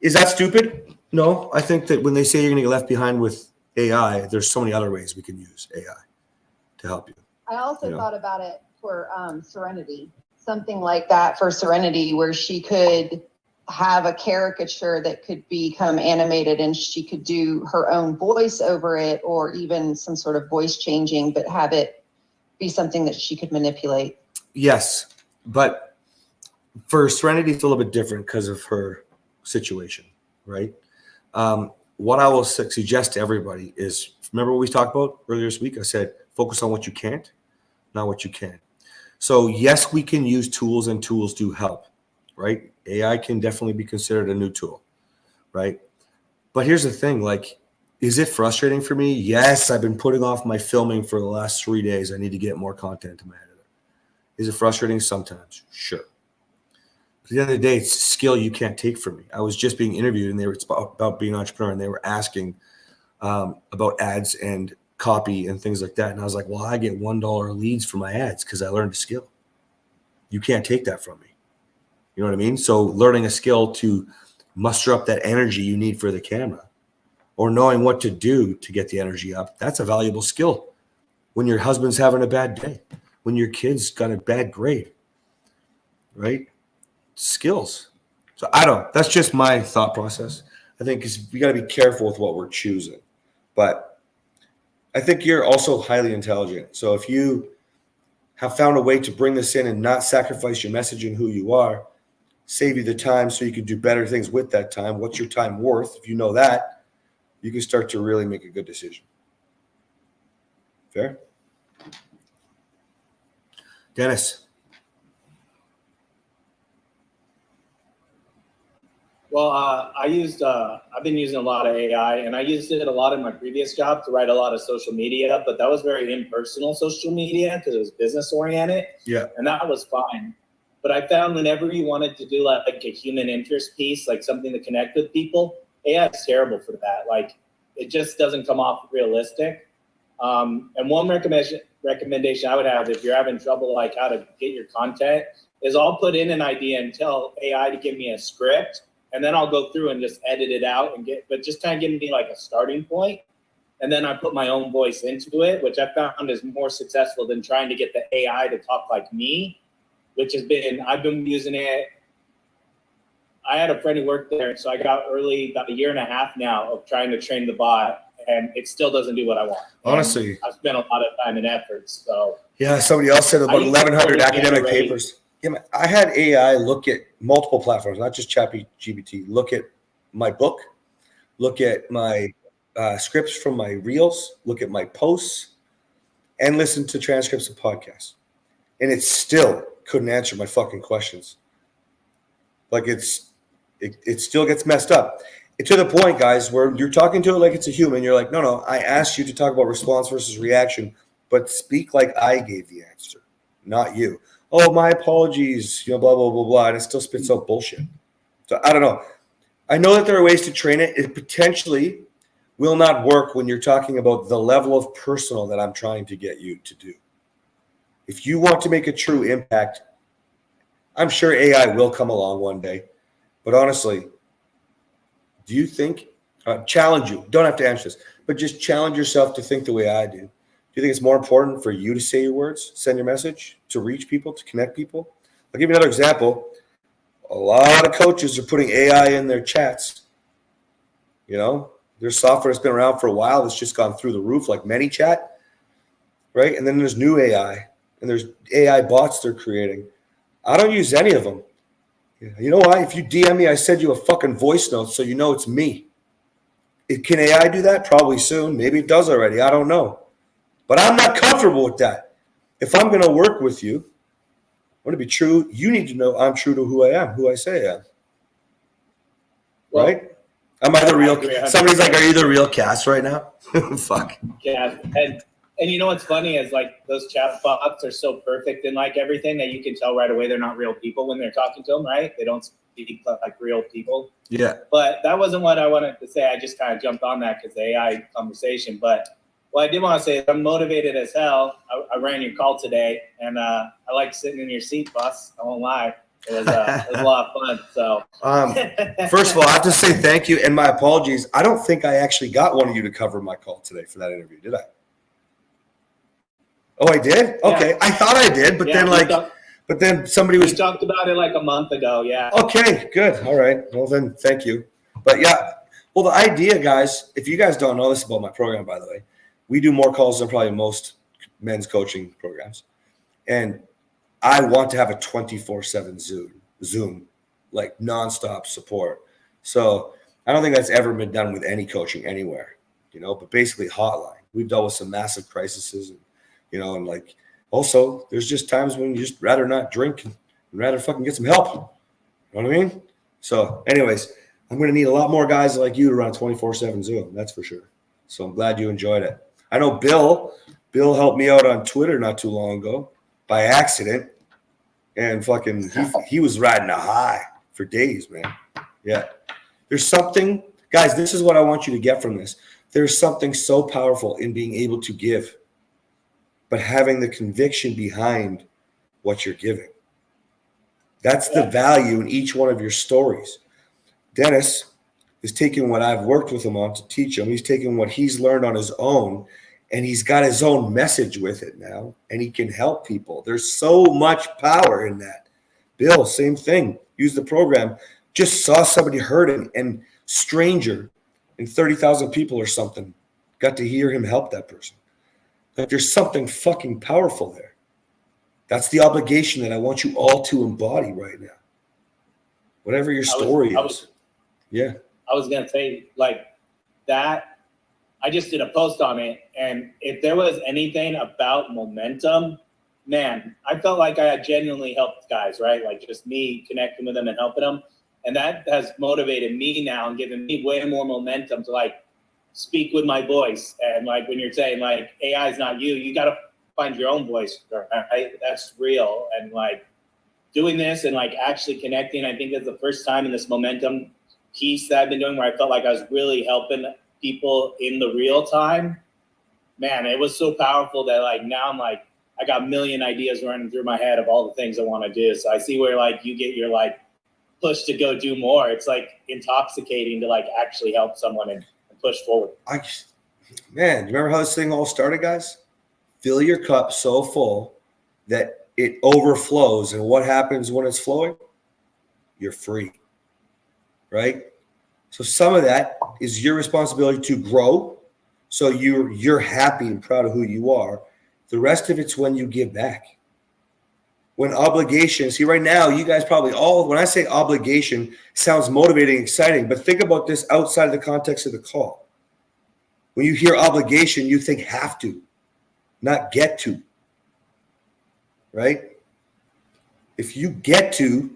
Is that stupid? No, I think that when they say you're going to get left behind with AI, there's so many other ways we can use AI to help you. I also thought about it for Serenity, something like that for Serenity, where she could have a caricature that could become animated and she could do her own voice over it, or even some sort of voice changing, but have it be something that she could manipulate. Yes, but for Serenity, it's a little bit different because of her situation, right? What I will suggest to everybody is, remember what we talked about earlier this week? I said, focus on what you can't, not what you can. So yes, we can use tools and tools do help, right? AI can definitely be considered a new tool, right? But here's the thing, like, is it frustrating for me? Yes, I've been putting off my filming for the last 3 days. I need to get more content to my editor. Is it frustrating? Sometimes, sure. But at the end of the day, it's a skill you can't take from me. I was just being interviewed, and it's about being an entrepreneur, and they were asking about ads and copy and things like that. And I was like, well, I get $1 leads for my ads because I learned a skill. You can't take that from me. You know what I mean? So learning a skill to muster up that energy you need for the camera, or knowing what to do to get the energy up, that's a valuable skill. When your husband's having a bad day, when your kid's got a bad grade, right? Skills. So that's just my thought process. I think we got to be careful with what we're choosing. But I think you're also highly intelligent. So if you have found a way to bring this in and not sacrifice your message and who you are, save you the time so you can do better things with that time. What's your time worth? If you know that, you can start to really make a good decision. Fair? Dennis. Well, I've been using a lot of AI, and I used it a lot in my previous job to write a lot of social media, but that was very impersonal social media because it was business oriented. Yeah. And that was fine. But I found whenever you wanted to do like a human interest piece, like something to connect with people, AI is terrible for that. Like it just doesn't come off realistic. And one recommendation I would have if you're having trouble like how to get your content is I'll put in an idea and tell AI to give me a script, and then I'll go through and just edit it out but just kind of give me like a starting point. And then I put my own voice into it, which I found is more successful than trying to get the AI to talk like me, I've been using it. I had a friend who worked there, so I got about a year and a half now of trying to train the bot, and it still doesn't do what I want. Honestly, I've spent a lot of time and effort. So yeah, somebody else said about 1,100 academic papers. Yeah, man, I had AI look at multiple platforms, not just ChatGPT. Look at my book, look at my scripts from my reels, look at my posts, and listen to transcripts of podcasts. And it still couldn't answer my fucking questions. Like it still gets messed up. To the point, guys, where you're talking to it like it's a human. You're like, no, I asked you to talk about response versus reaction, but speak like I gave the answer, not you. Oh, my apologies, blah, blah, blah, blah. And it still spits out bullshit. So I don't know. I know that there are ways to train it. It potentially will not work when you're talking about the level of personal that I'm trying to get you to do. If you want to make a true impact, I'm sure AI will come along one day. But honestly, do you think, challenge you, don't have to answer this, but just challenge yourself to think the way I do. Do you think it's more important for you to say your words, send your message, to reach people, to connect people? I'll give you another example. A lot of coaches are putting AI in their chats. There's software that's been around for a while that's just gone through the roof, like ManyChat, right? And then there's new AI, and there's AI bots they're creating. I don't use any of them. You know why? If you DM me, I send you a fucking voice note so you know it's me. Can AI do that? Probably soon. Maybe it does already. I don't know. But I'm not comfortable with that. If I'm going to work with you, I want to be true. You need to know I'm true to who I am, who I say I am. Right? Am I the real? Somebody's like, are you the real Cass right now? Fuck. Yeah. And you know what's funny is like those chat bots are so perfect in like everything that you can tell right away they're not real people when they're talking to them, right? They don't speak like real people. Yeah. But that wasn't what I wanted to say. I just kind of jumped on that because the AI conversation. But what I did want to say is I'm motivated as hell. I ran your call today, and I like sitting in your seat, boss. I won't lie. It was a lot of fun. So, first of all, I have to say thank you and my apologies. I don't think I actually got one of you to cover my call today for that interview, did I? Oh, I did? Okay. Yeah. I thought I did, but then somebody was. We talked about it like a month ago. Yeah. Okay, good. All right. Well, then thank you. But yeah, well, the idea, guys, if you guys don't know this about my program, by the way, we do more calls than probably most men's coaching programs. And I want to have a 24/7 Zoom, like nonstop support. So I don't think that's ever been done with any coaching anywhere, but basically hotline. We've dealt with some massive crises and, and like also there's just times when you just rather not drink and rather fucking get some help. You know what I mean? So anyways, I'm going to need a lot more guys like you to run a 24/7 Zoom. That's for sure. So I'm glad you enjoyed it. I know Bill helped me out on Twitter not too long ago by accident. And fucking he was riding a high for days, man. Yeah. There's something, guys, this is what I want you to get from this. There's something so powerful in being able to give, but having the conviction behind what you're giving. That's the value in each one of your stories. Dennis is taking what I've worked with him on to teach him. He's taking what he's learned on his own, and he's got his own message with it now, and he can help people. There's so much power in that. Bill, same thing. Use the program. Just saw somebody hurting, and stranger, and 30,000 people or something got to hear him help that person. Like, there's something fucking powerful there. That's the obligation that I want you all to embody right now. Whatever your story is. Yeah. I was going to say, like, that, I just did a post on it, and if there was anything about momentum, man, I felt like I had genuinely helped guys, right? Like, just me connecting with them and helping them. And that has motivated me now and given me way more momentum to, like, speak with my voice. And, like, when you're saying, like, AI is not you, you got to find your own voice, right? That's real. And, like, doing this and, like, actually connecting, I think that's the first time in this momentum piece that I've been doing where I felt like I was really helping people in the real time. Man, it was so powerful that, like, now I'm like, I got a million ideas running through my head of all the things I want to do. So I see where, like, you get your, like, push to go do more. It's, like, intoxicating to, like, actually help someone and push forward. Man, you remember how this thing all started, guys? Fill your cup so full that it overflows. And what happens when it's flowing? You're free. Right? So some of that is your responsibility to grow. So you're happy and proud of who you are. The rest of it's when you give back. When obligation, see right now, you guys probably all, when I say obligation, sounds motivating, exciting, but think about this outside of the context of the call. When you hear obligation, you think have to, not get to. Right? If you get to,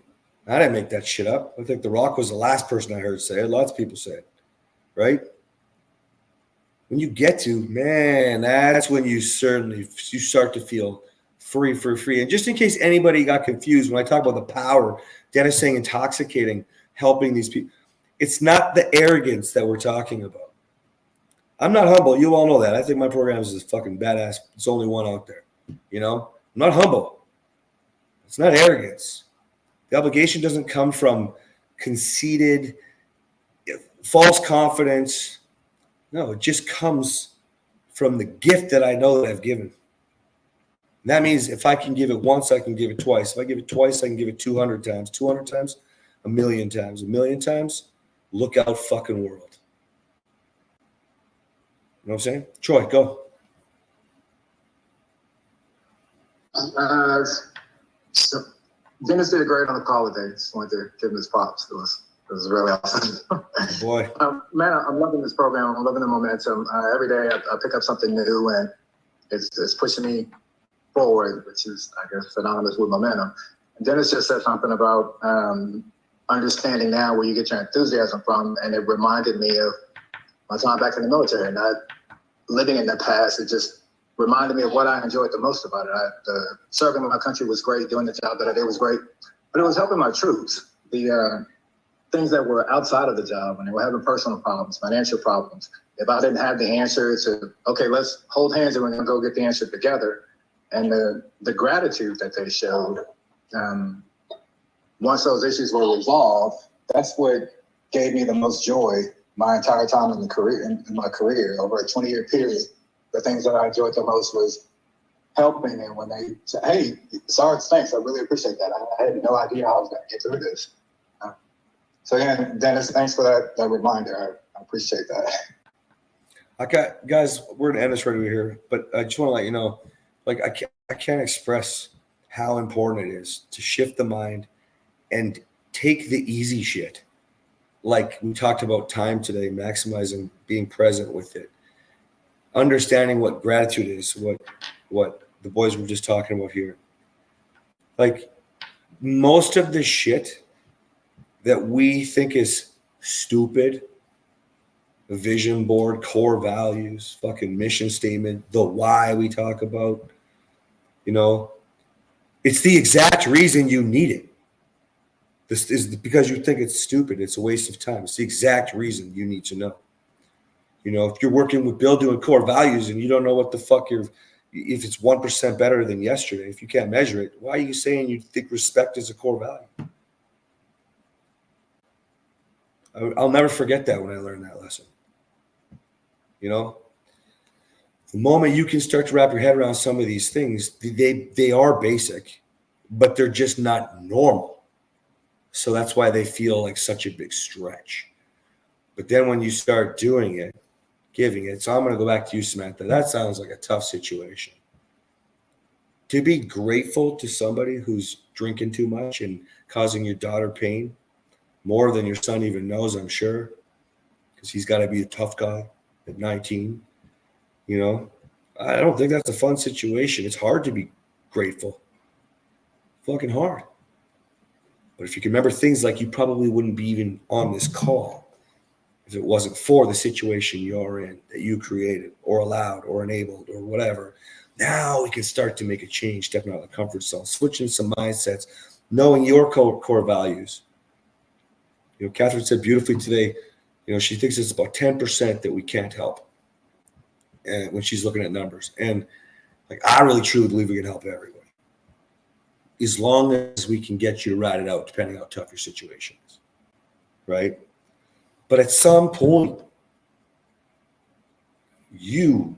I didn't make that shit up. I think The Rock was the last person I heard say it. Lots of people say it, right? When you get to, man, that's when you start to feel free. And just in case anybody got confused, when I talk about the power, Dennis saying intoxicating, helping these people, it's not the arrogance that we're talking about. I'm not humble. You all know that. I think my program is fucking badass. It's only one out there. You know, I'm not humble. It's not arrogance. The obligation doesn't come from conceited, false confidence. No, it just comes from the gift that I know that I've given. And that means if I can give it once, I can give it twice. If I give it twice, I can give it 200 times. 200 times, a million times. A million times, look out fucking world. You know what I'm saying? Troy, go. So Dennis did great on the call today. Just wanted to give him his props. It was really awesome. Boy. Man, I'm loving this program. I'm loving the momentum. Every day I pick up something new, and it's pushing me forward, which is, I guess, synonymous with momentum. And Dennis just said something about understanding now where you get your enthusiasm from, and it reminded me of my time back in the military, not living in the past. It just reminded me of what I enjoyed the most about it. Serving my country was great. Doing the job that I did was great. But it was helping my troops. The things that were outside of the job, when they were having personal problems, financial problems, if I didn't have the answer to, okay, let's hold hands and we're going to go get the answer together. And the gratitude that they showed, once those issues were resolved, that's what gave me the most joy my entire time in my career, over a 20-year period. The things that I enjoyed the most was helping, and when they said, hey, Sarge, thanks, I really appreciate that. I had no idea how I was going to get through this. So yeah, Dennis, thanks for that reminder. I appreciate that. Okay, guys, we're going to end this right over here, but I just want to let you know, like, I can't express how important it is to shift the mind and take the easy shit. Like we talked about time today, maximizing being present with it. Understanding what gratitude is, what the boys were just talking about here. Like, most of the shit that we think is stupid, a vision board, core values, fucking mission statement, the why we talk about, you know, it's the exact reason you need it. This is because you think it's stupid. It's a waste of time. It's the exact reason you need to know. You know, if you're working with Bill doing core values and you don't know what the fuck if it's 1% better than yesterday, if you can't measure it, why are you saying you think respect is a core value? I'll never forget that when I learned that lesson. You know, the moment you can start to wrap your head around some of these things, they are basic, but they're just not normal. So that's why they feel like such a big stretch. But then when you start doing it, giving it. So I'm going to go back to you, Samantha. That sounds like a tough situation. To be grateful to somebody who's drinking too much and causing your daughter pain more than your son even knows, I'm sure, because he's got to be a tough guy at 19. You know, I don't think that's a fun situation. It's hard to be grateful. Fucking hard. But if you can remember things like you probably wouldn't be even on this call if it wasn't for the situation you're in that you created or allowed or enabled or whatever. Now we can start to make a change, stepping out of the comfort zone, switching some mindsets, knowing your core values. You know, Kathryn said beautifully today, you know, she thinks it's about 10% that we can't help. And when she's looking at numbers. And like, I really truly believe we can help everybody. As long as we can get you to ride it out, depending on how tough your situation is. Right? But at some point, you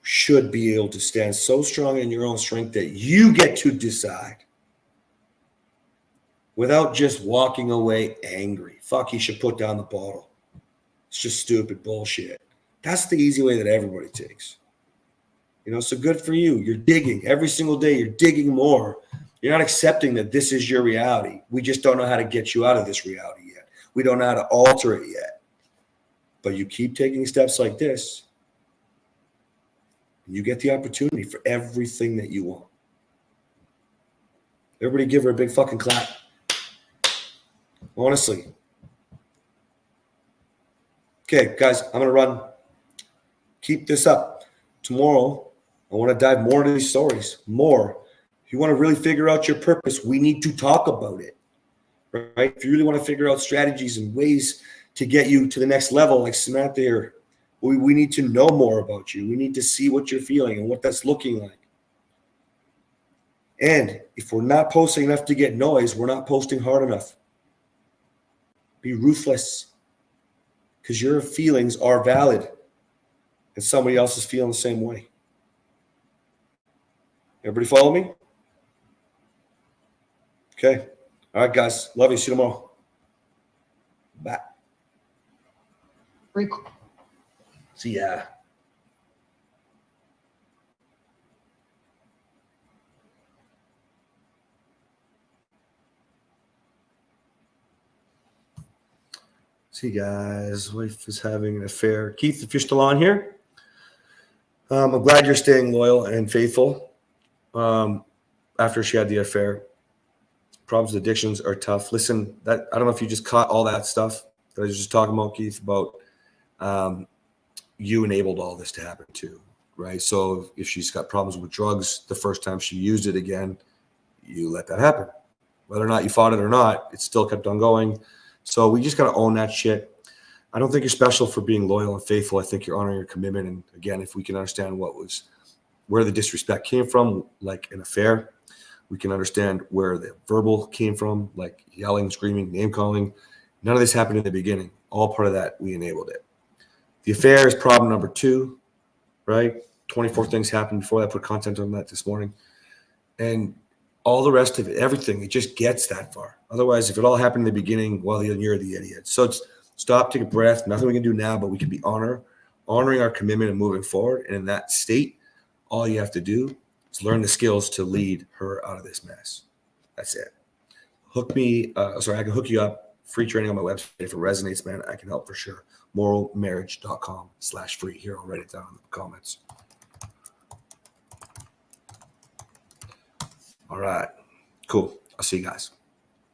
should be able to stand so strong in your own strength that you get to decide without just walking away angry. Fuck, you should put down the bottle. It's just stupid bullshit. That's the easy way that everybody takes. You know, so good for you. You're digging every single day. You're digging more. You're not accepting that this is your reality. We just don't know how to get you out of this reality yet. We don't know how to alter it yet. But you keep taking steps like this, and you get the opportunity for everything that you want. Everybody give her a big fucking clap. Honestly. Okay, guys, I'm going to run. Keep this up. Tomorrow, I want to dive more into these stories. More. If you want to really figure out your purpose, we need to talk about it. Right? If you really want to figure out strategies and ways to get you to the next level, like Samantha here, we need to know more about you. We need to see what you're feeling and what that's looking like. And if we're not posting enough to get noise, we're not posting hard enough. Be ruthless, because your feelings are valid and somebody else is feeling the same way. Everybody follow me? Okay. All right, guys. Love you. See you tomorrow. Bye. See ya. See, guys, wife is having an affair. Keith, if you're still on here, I'm glad you're staying loyal and faithful after she had the affair. Problems with addictions are tough. Listen, I don't know if you just caught all that stuff that I was just talking about, Keith, about you enabled all this to happen too, right? So if she's got problems with drugs, the first time she used it again, you let that happen. Whether or not you fought it or not, it still kept on going. So we just got to own that shit. I don't think you're special for being loyal and faithful. I think you're honoring your commitment. And again, if we can understand where the disrespect came from, like an affair, we can understand where the verbal came from, like yelling, screaming, name calling. None of this happened in the beginning. All part of that, we enabled it. The affair is problem number 2, right? 24 things happened before that. I put content on that this morning. And all the rest of it, everything, it just gets that far. Otherwise, if it all happened in the beginning, well, you're the idiot. So it's stop, take a breath. Nothing we can do now, but we can be honoring our commitment and moving forward. And in that state, all you have to do is learn the skills to lead her out of this mess. That's it. I can hook you up. Free training on my website. If it resonates, man, I can help for sure. morrowmarriage.com/free. Here, I'll write it down in the comments. All right. Cool. I'll see you guys.